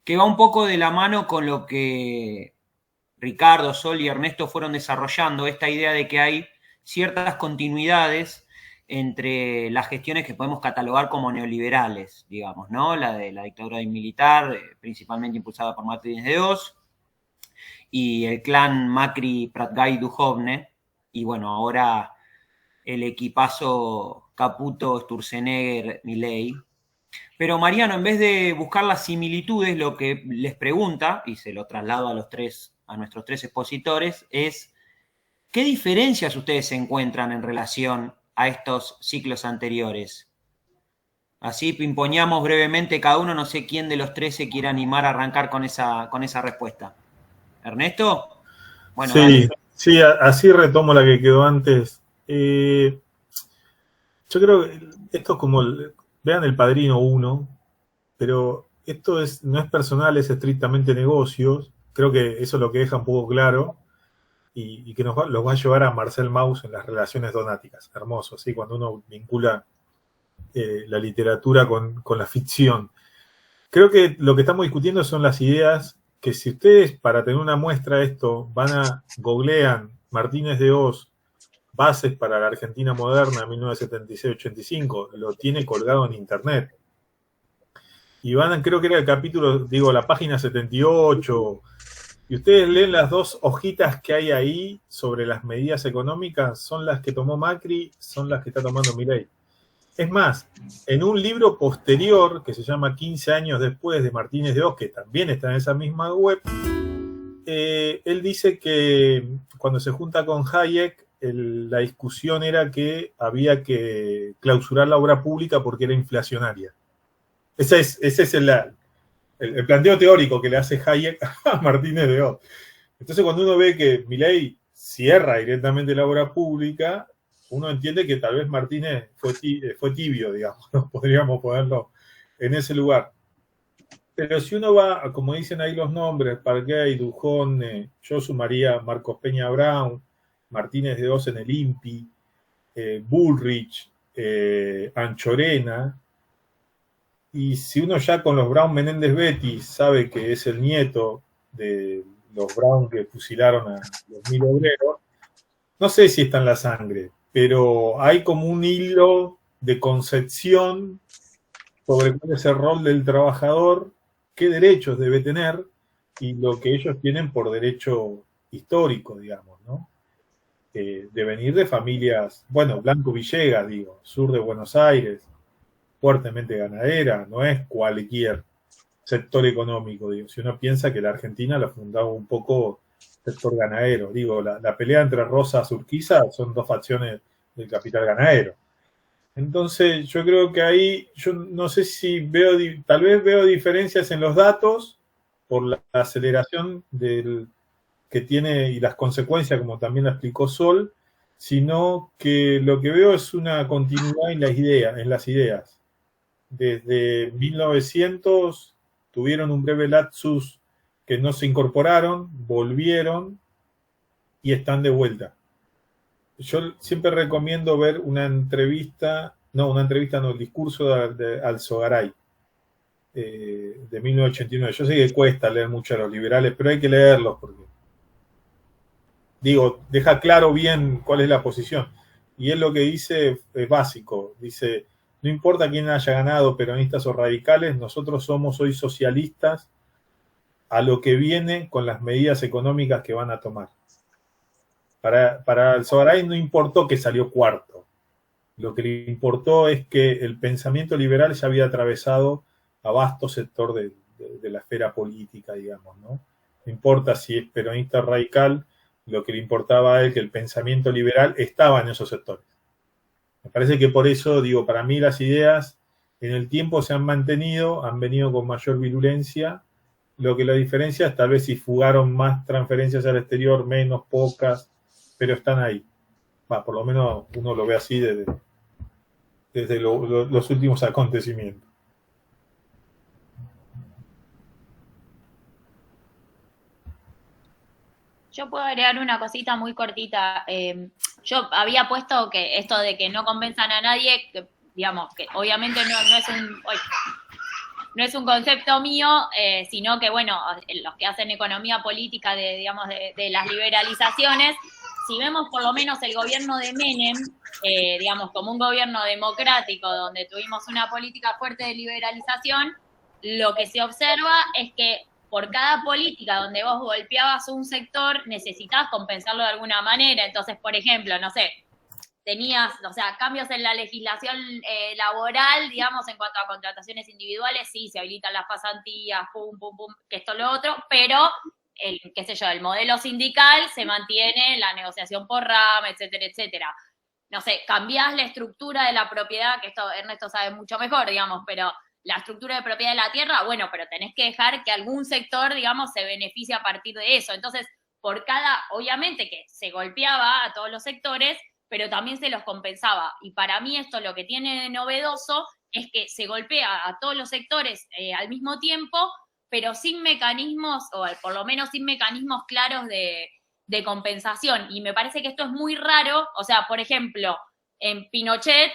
que va un poco de la mano con lo que Ricardo, Sol y Ernesto fueron desarrollando, esta idea de que hay ciertas continuidades entre las gestiones que podemos catalogar como neoliberales, digamos, ¿no? La de la dictadura militar, principalmente impulsada por Martínez de Oz, y el clan Macri-Pratgay-Duhovne, y bueno, ahora el equipazo Caputo-Sturzenegger-Milei. Pero Mariano, en vez de buscar las similitudes, lo que les pregunta, y se lo traslado a nuestros tres expositores, es ¿qué diferencias ustedes encuentran en relación a estos ciclos anteriores? Así pimpoñamos brevemente cada uno, no sé quién de los tres se quiere animar a arrancar con esa respuesta. ¿Ernesto? Bueno, sí, sí, así retomo la que quedó antes. Yo creo que esto es como, vean El Padrino 1, pero esto no es personal, es estrictamente negocios. Creo que eso es lo que deja un poco claro y que los va a llevar a Marcel Mauss en las relaciones donáticas. Hermoso, ¿sí? Cuando uno vincula la literatura con la ficción. Creo que lo que estamos discutiendo son las ideas que si ustedes, para tener una muestra de esto, googlean Martínez de Oz, bases para la Argentina moderna, 1976-85, lo tiene colgado en internet. Y creo que era el capítulo, la página 78, y ustedes leen las dos hojitas que hay ahí sobre las medidas económicas, son las que tomó Macri, son las que está tomando Milei. Es más, en un libro posterior, que se llama 15 años después, de Martínez de Oz, que también está en esa misma web, él dice que cuando se junta con Hayek, la discusión era que había que clausurar la obra pública porque era inflacionaria. Ese es el planteo teórico que le hace Hayek a Martínez de Oz. Entonces, cuando uno ve que Milei cierra directamente la obra pública, uno entiende que tal vez Martínez fue tibio, digamos, ¿no? Podríamos ponerlo en ese lugar. Pero si uno va, como dicen ahí los nombres, Pratgay, Duhovne, yo sumaría Marcos Peña Brown, Martínez de Oz en el INPI, Bullrich, Anchorena, y si uno ya con los Brown Menéndez Betti sabe que es el nieto de los Brown que fusilaron a los 1000 obreros, no sé si está en la sangre, pero hay como un hilo de concepción sobre cuál es el rol del trabajador, qué derechos debe tener y lo que ellos tienen por derecho histórico, digamos, ¿no? De venir de familias, Blanco Villegas, sur de Buenos Aires, fuertemente ganadera, no es cualquier sector económico, si uno piensa que la Argentina la fundaba un poco sector ganadero, la pelea entre Rosas y Urquiza son dos facciones del capital ganadero. Entonces yo creo que ahí, yo no sé si tal vez veo diferencias en los datos por la aceleración que tiene y las consecuencias, como también la explicó Sol, sino que lo que veo es una continuidad en las ideas. Desde 1900 tuvieron un breve lapsus que no se incorporaron, volvieron y están de vuelta. Yo siempre recomiendo ver el discurso de Alzogaray, de 1989. Yo sé que cuesta leer mucho a los liberales, pero hay que leerlos porque, deja claro bien cuál es la posición. Y él lo que dice es básico. Dice, no importa quién haya ganado, peronistas o radicales, nosotros somos hoy socialistas a lo que viene con las medidas económicas que van a tomar. Para Alzogaray no importó que salió cuarto. Lo que le importó es que el pensamiento liberal ya había atravesado a vasto sector de la esfera política, digamos, ¿no? No importa si es peronista o radical, lo que le importaba a él que el pensamiento liberal estaba en esos sectores. Me parece que por eso, para mí las ideas en el tiempo se han mantenido, han venido con mayor virulencia Lo que la diferencia es tal vez si fugaron más transferencias al exterior, menos, pocas, pero están ahí. Por lo menos uno lo ve así desde los últimos acontecimientos. Yo puedo agregar una cosita muy cortita. Yo había puesto que esto de que no convenzan a nadie, que, digamos, que obviamente no es un concepto mío, sino que, bueno, los que hacen economía política de las liberalizaciones, si vemos por lo menos el gobierno de Menem, digamos, como un gobierno democrático donde tuvimos una política fuerte de liberalización, lo que se observa es que por cada política donde vos golpeabas un sector, necesitabas compensarlo de alguna manera. Entonces, por ejemplo, no sé, tenías, o sea, cambios en la legislación laboral, digamos, en cuanto a contrataciones individuales, sí, se habilitan las pasantías, pum, pum, pum, que esto, lo otro, pero qué sé yo, el modelo sindical se mantiene, la negociación por rama, etcétera, etcétera. No sé, cambiás la estructura de la propiedad, que esto Ernesto sabe mucho mejor, digamos, pero la estructura de propiedad de la tierra, bueno, pero tenés que dejar que algún sector, digamos, se beneficie a partir de eso. Entonces, obviamente que se golpeaba a todos los sectores, pero también se los compensaba. Y para mí esto lo que tiene de novedoso es que se golpea a todos los sectores al mismo tiempo, pero sin mecanismos, o por lo menos sin mecanismos claros de compensación. Y me parece que esto es muy raro. O sea, por ejemplo, en Pinochet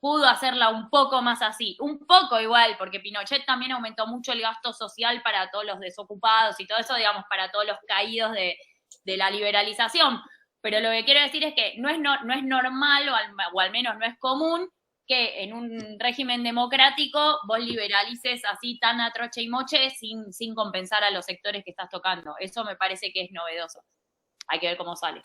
pudo hacerla un poco más así, un poco igual, porque Pinochet también aumentó mucho el gasto social para todos los desocupados y todo eso, digamos, para todos los caídos de la liberalización. Pero lo que quiero decir es que no es normal, o al menos no es común, que en un régimen democrático vos liberalices así tan a troche y moche sin compensar a los sectores que estás tocando. Eso me parece que es novedoso. Hay que ver cómo sale.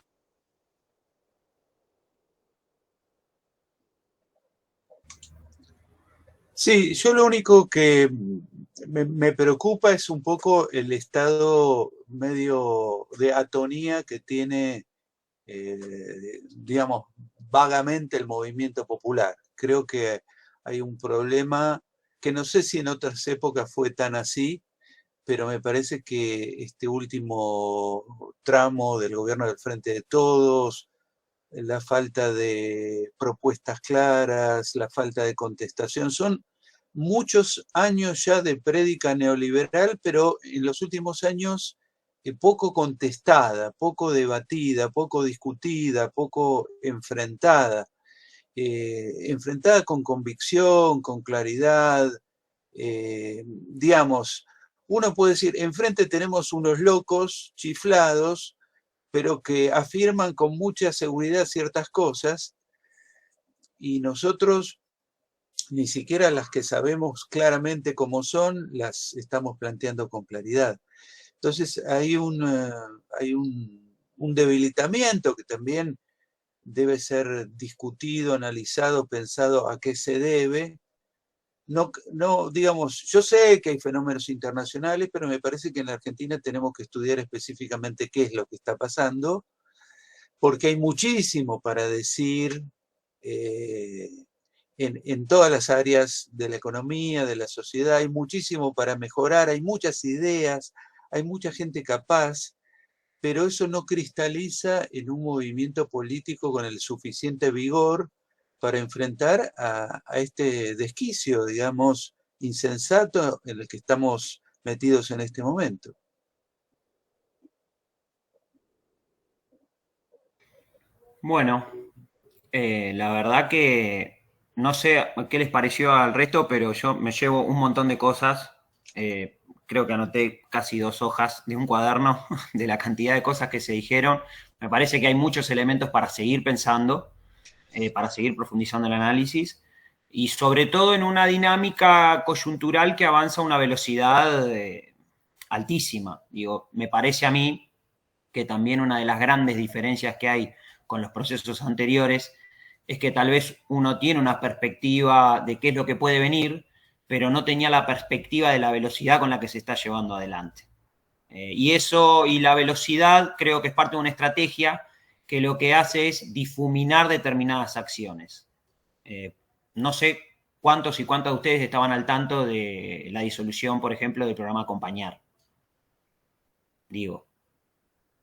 Sí, yo lo único que me preocupa es un poco el estado medio de atonía que tiene, digamos, vagamente el movimiento popular. Creo que hay un problema que no sé si en otras épocas fue tan así, pero me parece que este último tramo del gobierno del Frente de Todos, la falta de propuestas claras, la falta de contestación, son muchos años ya de prédica neoliberal, pero en los últimos años poco contestada, poco debatida, poco discutida, poco enfrentada. Enfrentada con convicción, con claridad, digamos, uno puede decir, enfrente tenemos unos locos chiflados, pero que afirman con mucha seguridad ciertas cosas, y nosotros ni siquiera las que sabemos claramente cómo son, las estamos planteando con claridad. Entonces hay un debilitamiento que también debe ser discutido, analizado, pensado a qué se debe. No, digamos, yo sé que hay fenómenos internacionales, pero me parece que en la Argentina tenemos que estudiar específicamente qué es lo que está pasando, porque hay muchísimo para decir en todas las áreas de la economía, de la sociedad, hay muchísimo para mejorar, hay muchas ideas, hay mucha gente capaz, pero eso no cristaliza en un movimiento político con el suficiente vigor para enfrentar a este desquicio, digamos, insensato en el que estamos metidos en este momento. Bueno, la verdad que no sé qué les pareció al resto, pero yo me llevo un montón de cosas. Creo que anoté casi 2 hojas de un cuaderno de la cantidad de cosas que se dijeron. Me parece que hay muchos elementos para seguir pensando, para seguir profundizando en el análisis, y sobre todo en una dinámica coyuntural que avanza a una velocidad altísima. Digo, me parece a mí que también una de las grandes diferencias que hay con los procesos anteriores es que tal vez uno tiene una perspectiva de qué es lo que puede venir, pero no tenía la perspectiva de la velocidad con la que se está llevando adelante. Y eso, y la velocidad, creo que es parte de una estrategia que lo que hace es difuminar determinadas acciones. No sé cuántos y cuántas de ustedes estaban al tanto de la disolución, por ejemplo, del programa Acompañar. digo.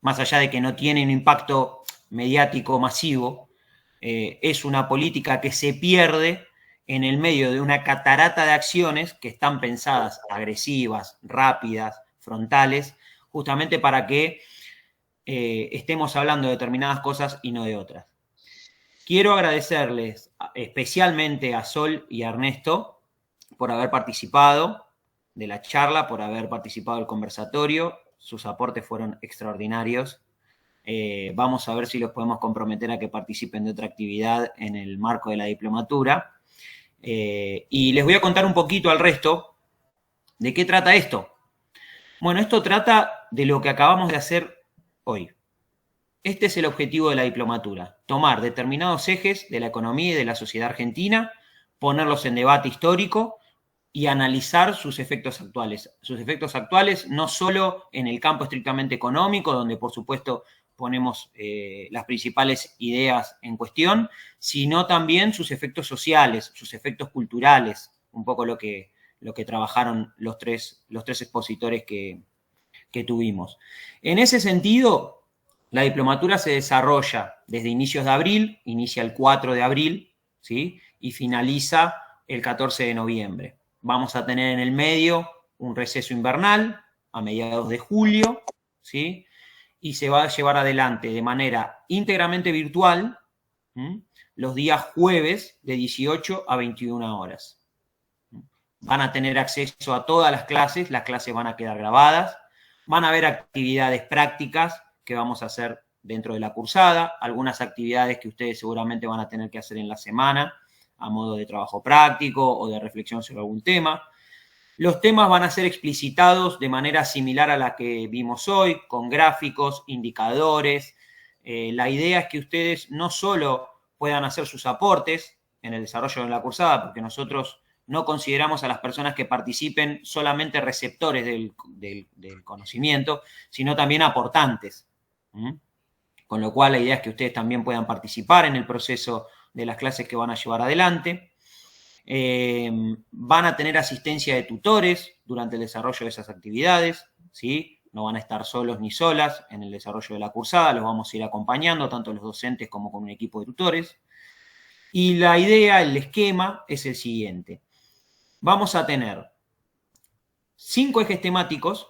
Más allá de que no tiene un impacto mediático masivo, es una política que se pierde en el medio de una catarata de acciones que están pensadas agresivas, rápidas, frontales, justamente para que estemos hablando de determinadas cosas y no de otras. Quiero agradecerles especialmente a Sol y a Ernesto por haber participado de la charla, por haber participado del conversatorio. Sus aportes fueron extraordinarios. Vamos a ver si los podemos comprometer a que participen de otra actividad en el marco de la diplomatura. Y les voy a contar un poquito al resto de qué trata esto. Bueno, esto trata de lo que acabamos de hacer hoy. Este es el objetivo de la diplomatura: tomar determinados ejes de la economía y de la sociedad argentina, ponerlos en debate histórico y analizar sus efectos actuales. Sus efectos actuales no solo en el campo estrictamente económico, donde por supuesto ponemos las principales ideas en cuestión, sino también sus efectos sociales, sus efectos culturales, un poco lo que trabajaron los tres expositores que tuvimos. En ese sentido, la diplomatura se desarrolla desde inicios de abril, inicia el 4 de abril, ¿sí? Y finaliza el 14 de noviembre. Vamos a tener en el medio un receso invernal a mediados de julio, ¿sí? Y se va a llevar adelante de manera íntegramente virtual, los días jueves de 18 a 21 horas. Van a tener acceso a todas las clases van a quedar grabadas, van a haber actividades prácticas que vamos a hacer dentro de la cursada, algunas actividades que ustedes seguramente van a tener que hacer en la semana a modo de trabajo práctico o de reflexión sobre algún tema. Los temas van a ser explicitados de manera similar a la que vimos hoy, con gráficos, indicadores. La idea es que ustedes no solo puedan hacer sus aportes en el desarrollo de la cursada, porque nosotros no consideramos a las personas que participen solamente receptores del conocimiento, sino también aportantes. Con lo cual la idea es que ustedes también puedan participar en el proceso de las clases que van a llevar adelante. Van a tener asistencia de tutores durante el desarrollo de esas actividades, ¿sí? No van a estar solos ni solas en el desarrollo de la cursada, los vamos a ir acompañando, tanto los docentes como con un equipo de tutores. Y la idea, el esquema, es el siguiente. Vamos a tener 5 ejes temáticos,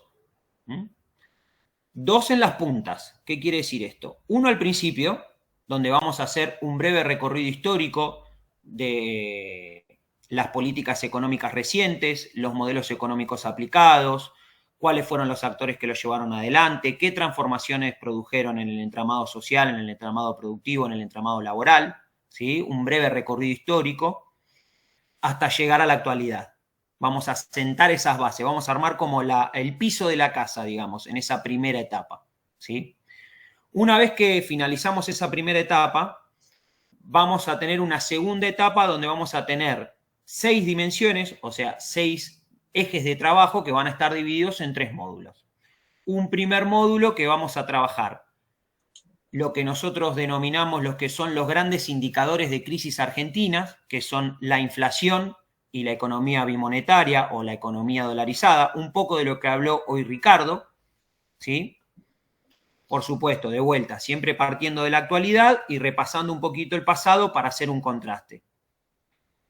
2 en las puntas. ¿Qué quiere decir esto? Uno al principio, donde vamos a hacer un breve recorrido histórico de las políticas económicas recientes, los modelos económicos aplicados, cuáles fueron los actores que los llevaron adelante, qué transformaciones produjeron en el entramado social, en el entramado productivo, en el entramado laboral, ¿sí? Un breve recorrido histórico hasta llegar a la actualidad. Vamos a sentar esas bases, vamos a armar como el piso de la casa, digamos, en esa primera etapa, ¿sí? Una vez que finalizamos esa primera etapa, vamos a tener una segunda etapa donde vamos a tener 6 dimensiones, o sea, 6 ejes de trabajo que van a estar divididos en 3 módulos. Un primer módulo que vamos a trabajar lo que nosotros denominamos los que son los grandes indicadores de crisis argentinas, que son la inflación y la economía bimonetaria o la economía dolarizada, un poco de lo que habló hoy Ricardo, ¿sí? Por supuesto, de vuelta, siempre partiendo de la actualidad y repasando un poquito el pasado para hacer un contraste.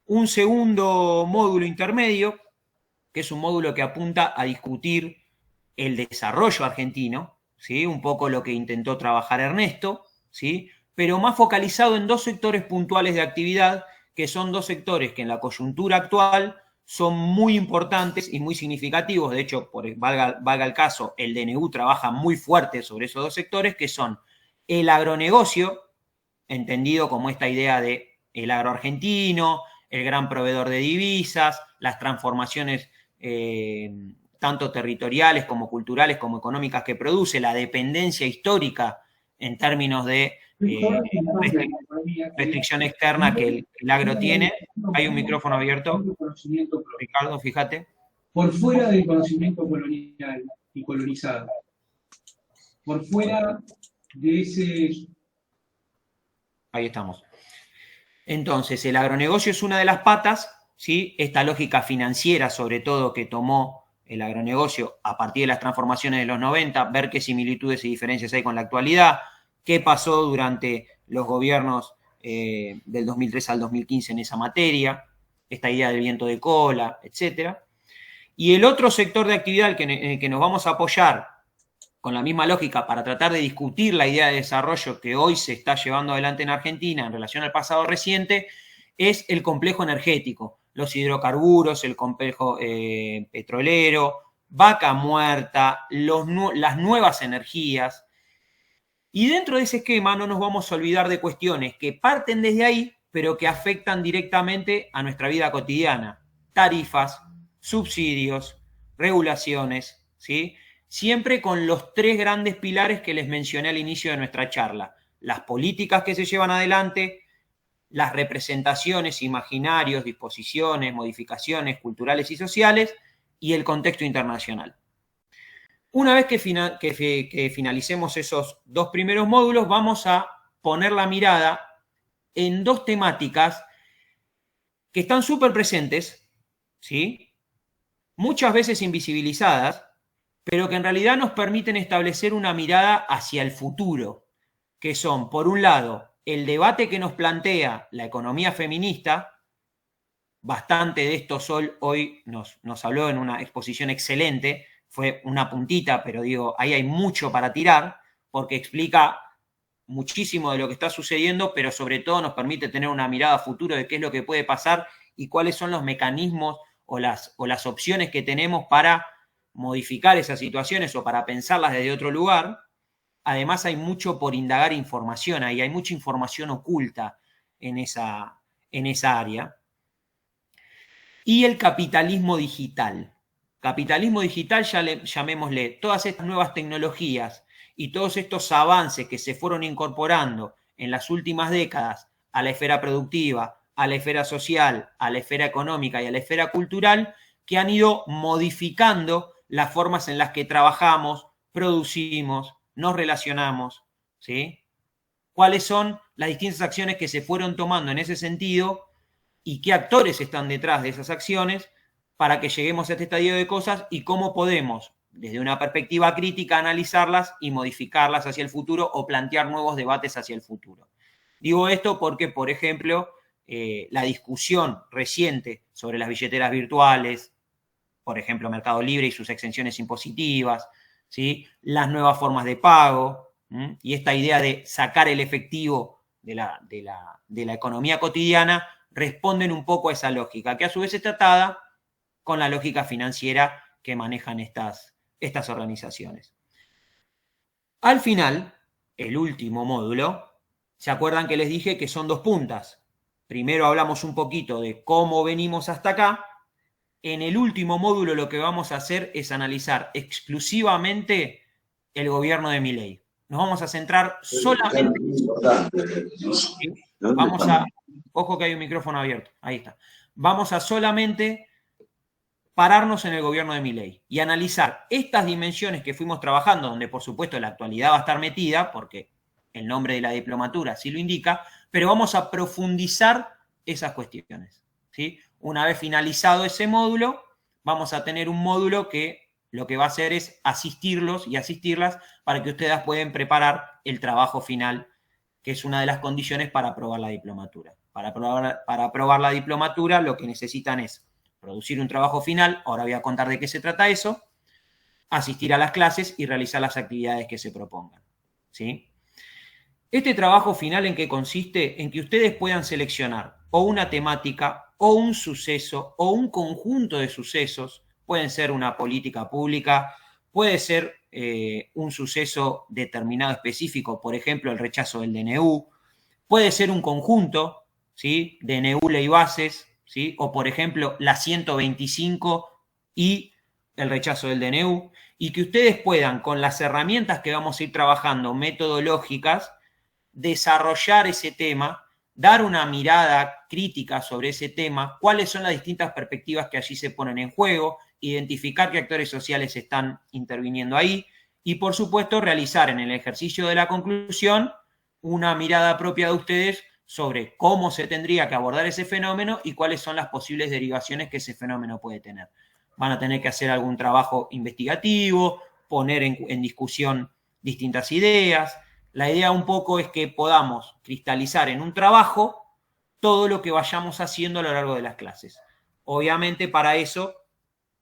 Un segundo módulo intermedio, que es un módulo que apunta a discutir el desarrollo argentino, ¿sí? Un poco lo que intentó trabajar Ernesto, ¿sí? Pero más focalizado en 2 sectores puntuales de actividad, que son 2 sectores que en la coyuntura actual son muy importantes y muy significativos. De hecho, valga el caso, el DNU trabaja muy fuerte sobre esos 2 sectores, que son el agronegocio, entendido como esta idea de el agro argentino, el gran proveedor de divisas, las transformaciones tanto territoriales como culturales como económicas que produce, la dependencia histórica en términos de restricción externa que el agro tiene. Hay un micrófono abierto. Ricardo, fíjate. Por fuera del conocimiento colonial y colonizado. Por fuera de ese... Ahí estamos. Entonces, el agronegocio es una de las patas, ¿sí? Esta lógica financiera, sobre todo, que tomó el agronegocio a partir de las transformaciones de los 90, ver qué similitudes y diferencias hay con la actualidad, qué pasó durante los gobiernos del 2003 al 2015 en esa materia, esta idea del viento de cola, etc. Y el otro sector de actividad en el que nos vamos a apoyar con la misma lógica para tratar de discutir la idea de desarrollo que hoy se está llevando adelante en Argentina en relación al pasado reciente, es el complejo energético, los hidrocarburos, el complejo petrolero, vaca muerta, las nuevas energías. Y dentro de ese esquema no nos vamos a olvidar de cuestiones que parten desde ahí, pero que afectan directamente a nuestra vida cotidiana. Tarifas, subsidios, regulaciones, ¿sí? Siempre con los tres grandes pilares que les mencioné al inicio de nuestra charla. Las políticas que se llevan adelante, las representaciones, imaginarios, disposiciones, modificaciones culturales y sociales, y el contexto internacional. Una vez que finalicemos esos dos primeros módulos, vamos a poner la mirada en dos temáticas que están súper presentes, ¿sí? Muchas veces invisibilizadas, pero que en realidad nos permiten establecer una mirada hacia el futuro, que son, por un lado, el debate que nos plantea la economía feminista. Bastante de esto Sol hoy nos habló en una exposición excelente, fue una puntita, pero digo, ahí hay mucho para tirar, porque explica muchísimo de lo que está sucediendo, pero sobre todo nos permite tener una mirada a futuro de qué es lo que puede pasar y cuáles son los mecanismos o las opciones que tenemos para modificar esas situaciones o para pensarlas desde otro lugar. Además hay mucho por indagar información ahí, hay mucha información oculta en esa área. Y el capitalismo digital. Capitalismo digital, llamémosle, todas estas nuevas tecnologías y todos estos avances que se fueron incorporando en las últimas décadas a la esfera productiva, a la esfera social, a la esfera económica y a la esfera cultural, que han ido modificando las formas en las que trabajamos, producimos, nos relacionamos, ¿sí? ¿Cuáles son las distintas acciones que se fueron tomando en ese sentido y qué actores están detrás de esas acciones para que lleguemos a este estadio de cosas y cómo podemos, desde una perspectiva crítica, analizarlas y modificarlas hacia el futuro o plantear nuevos debates hacia el futuro? Digo esto porque, por ejemplo, la discusión reciente sobre las billeteras virtuales, por ejemplo, Mercado Libre y sus exenciones impositivas, ¿sí? Las nuevas formas de pago, ¿sí? Y esta idea de sacar el efectivo de la economía cotidiana responden un poco a esa lógica, que a su vez está atada con la lógica financiera que manejan estas organizaciones. Al final, el último módulo, ¿se acuerdan que les dije que son dos puntas? Primero hablamos un poquito de cómo venimos hasta acá. En el último módulo lo que vamos a hacer es analizar exclusivamente el gobierno de Milei. Nos vamos a centrar solamente... Ojo que hay un micrófono abierto, ahí está. Vamos a solamente pararnos en el gobierno de Milei y analizar estas dimensiones que fuimos trabajando, donde por supuesto la actualidad va a estar metida, porque el nombre de la diplomatura sí lo indica, pero vamos a profundizar esas cuestiones, ¿sí? Una vez finalizado ese módulo, vamos a tener un módulo que lo que va a hacer es asistirlos y asistirlas para que ustedes puedan preparar el trabajo final, que es una de las condiciones para aprobar la diplomatura. Para aprobar la diplomatura lo que necesitan es producir un trabajo final, ahora voy a contar de qué se trata eso, asistir a las clases y realizar las actividades que se propongan, ¿sí? Este trabajo final, ¿en qué consiste? En que ustedes puedan seleccionar o una temática, o un suceso, o un conjunto de sucesos, pueden ser una política pública, puede ser un suceso determinado específico, por ejemplo, el rechazo del DNU, puede ser un conjunto, ¿sí? DNU, ley bases, ¿sí? O, por ejemplo, la 125 y el rechazo del DNU, y que ustedes puedan, con las herramientas que vamos a ir trabajando, metodológicas, desarrollar ese tema, dar una mirada crítica sobre ese tema, cuáles son las distintas perspectivas que allí se ponen en juego, identificar qué actores sociales están interviniendo ahí y, por supuesto, realizar en el ejercicio de la conclusión una mirada propia de ustedes sobre cómo se tendría que abordar ese fenómeno y cuáles son las posibles derivaciones que ese fenómeno puede tener. van a tener que hacer algún trabajo investigativo, poner en discusión distintas ideas. La idea un poco es que podamos cristalizar en un trabajo todo lo que vayamos haciendo a lo largo de las clases. Obviamente para eso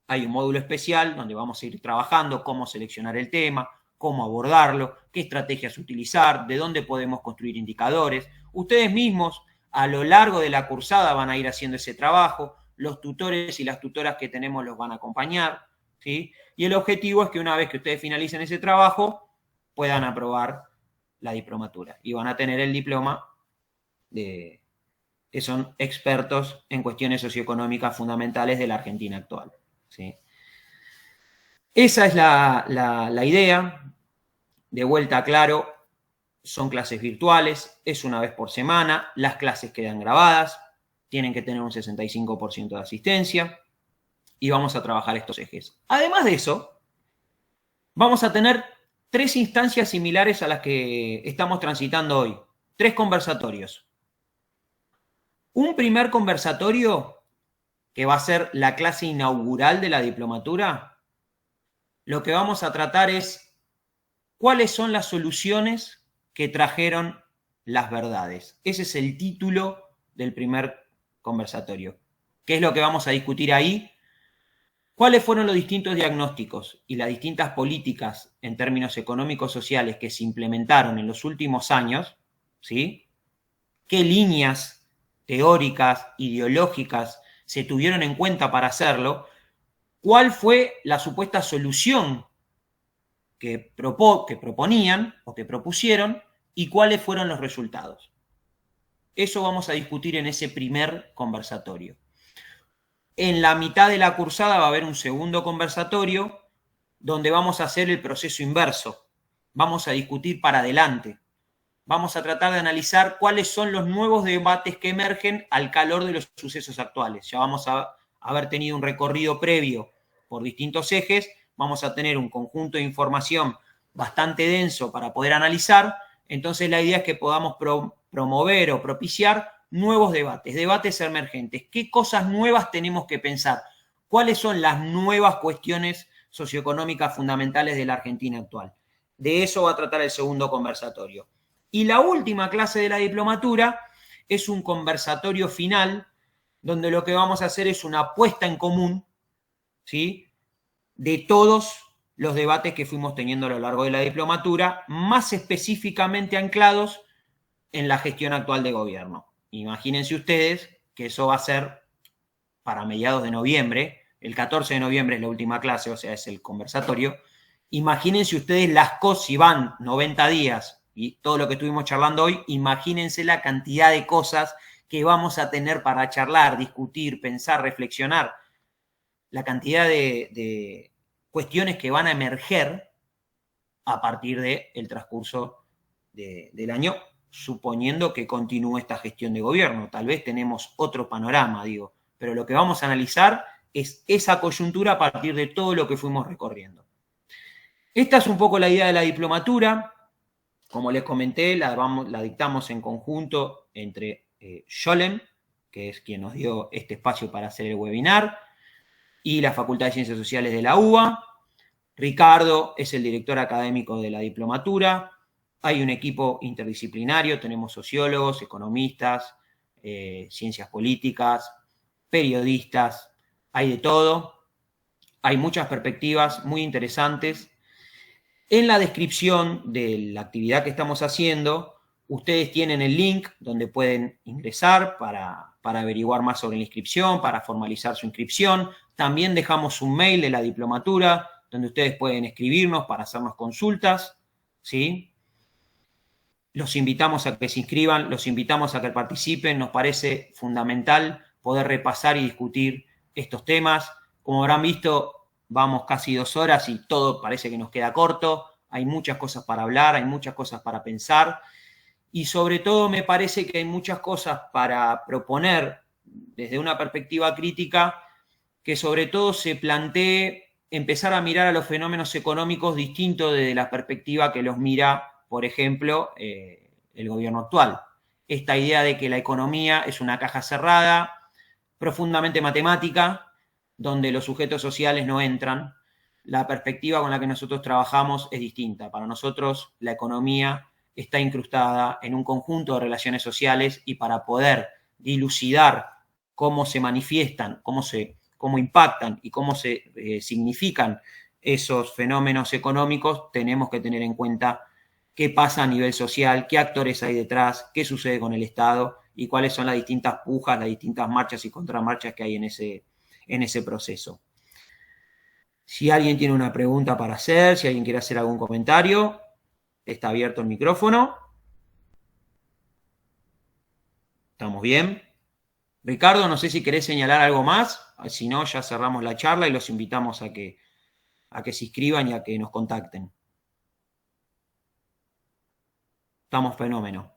hay un módulo especial donde vamos a ir trabajando cómo seleccionar el tema, cómo abordarlo, qué estrategias utilizar, de dónde podemos construir indicadores. Ustedes mismos a lo largo de la cursada van a ir haciendo ese trabajo, los tutores y las tutoras que tenemos los van a acompañar, ¿sí? Y el objetivo es que una vez que ustedes finalicen ese trabajo, puedan aprobar la diplomatura y van a tener el diploma de que son expertos en cuestiones socioeconómicas fundamentales de la Argentina actual, ¿sí? Esa es la idea. De vuelta, claro, son clases virtuales, es una vez por semana, las clases quedan grabadas, tienen que tener un 65% de asistencia y vamos a trabajar estos ejes. Además de eso, vamos a tener 3 instancias similares a las que estamos transitando hoy, 3 conversatorios. Un primer conversatorio, que va a ser la clase inaugural de la diplomatura, lo que vamos a tratar es cuáles son las soluciones que trajeron las verdades. Ese es el título del primer conversatorio. ¿Qué es lo que vamos a discutir ahí? ¿Cuáles fueron los distintos diagnósticos y las distintas políticas en términos económicos sociales que se implementaron en los últimos años? ¿Sí? ¿Qué líneas teóricas, ideológicas se tuvieron en cuenta para hacerlo? ¿Cuál fue la supuesta solución que proponían o que propusieron y cuáles fueron los resultados? Eso vamos a discutir en ese primer conversatorio. En la mitad de la cursada va a haber un segundo conversatorio donde vamos a hacer el proceso inverso. Vamos a discutir para adelante. Vamos a tratar de analizar cuáles son los nuevos debates que emergen al calor de los sucesos actuales. Ya vamos a haber tenido un recorrido previo por distintos ejes, vamos a tener un conjunto de información bastante denso para poder analizar. Entonces la idea es que podamos promover o propiciar nuevos debates, debates emergentes. ¿Qué cosas nuevas tenemos que pensar? ¿Cuáles son las nuevas cuestiones socioeconómicas fundamentales de la Argentina actual? De eso va a tratar el segundo conversatorio. Y la última clase de la diplomatura es un conversatorio final donde lo que vamos a hacer es una puesta en común, ¿sí?, de todos los debates que fuimos teniendo a lo largo de la diplomatura, más específicamente anclados en la gestión actual de gobierno. Imagínense ustedes que eso va a ser para mediados de noviembre, el 14 de noviembre es la última clase, o sea, es el conversatorio. Imagínense ustedes las cosas, si van 90 días y todo lo que estuvimos charlando hoy, imagínense la cantidad de cosas que vamos a tener para charlar, discutir, pensar, reflexionar, la cantidad de cuestiones que van a emerger a partir del transcurso del año, suponiendo que continúe esta gestión de gobierno. Tal vez tenemos otro panorama, digo, pero lo que vamos a analizar es esa coyuntura a partir de todo lo que fuimos recorriendo. Esta es un poco la idea de la diplomatura. Como les comenté, la dictamos en conjunto entre Scholem, que es quien nos dio este espacio para hacer el webinar, y la Facultad de Ciencias Sociales de la UBA. Ricardo es el director académico de la diplomatura. Hay un equipo interdisciplinario, tenemos sociólogos, economistas, ciencias políticas, periodistas, hay de todo. Hay muchas perspectivas muy interesantes. En la descripción de la actividad que estamos haciendo, ustedes tienen el link donde pueden ingresar para averiguar más sobre la inscripción, para formalizar su inscripción. También dejamos un mail de la diplomatura donde ustedes pueden escribirnos para hacernos consultas, ¿sí? Los invitamos a que se inscriban, los invitamos a que participen. Nos parece fundamental poder repasar y discutir estos temas. Como habrán visto, vamos casi 2 horas y todo parece que nos queda corto. Hay muchas cosas para hablar, hay muchas cosas para pensar. Y sobre todo me parece que hay muchas cosas para proponer desde una perspectiva crítica que sobre todo se plantee empezar a mirar a los fenómenos económicos distintos desde la perspectiva que los mira, por ejemplo, el gobierno actual. Esta idea de que la economía es una caja cerrada, profundamente matemática, donde los sujetos sociales no entran, la perspectiva con la que nosotros trabajamos es distinta. Para nosotros la economía está incrustada en un conjunto de relaciones sociales y para poder dilucidar cómo se manifiestan, cómo impactan y cómo se significan esos fenómenos económicos, tenemos que tener en cuenta qué pasa a nivel social, qué actores hay detrás, qué sucede con el Estado y cuáles son las distintas pujas, las distintas marchas y contramarchas que hay en ese proceso. Si alguien tiene una pregunta para hacer, si alguien quiere hacer algún comentario, está abierto el micrófono. ¿Estamos bien? Ricardo, no sé si querés señalar algo más, si no, ya cerramos la charla y los invitamos a que se inscriban y a que nos contacten. Estamos fenómeno.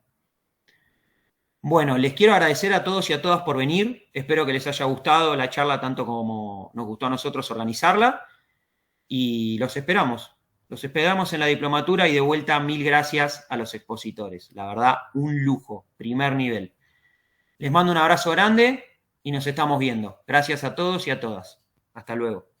Bueno, les quiero agradecer a todos y a todas por venir. Espero que les haya gustado la charla tanto como nos gustó a nosotros organizarla. Y los esperamos. Los esperamos en la diplomatura y de vuelta 1000 gracias a los expositores. La verdad, un lujo, primer nivel. Les mando un abrazo grande y nos estamos viendo. Gracias a todos y a todas. Hasta luego.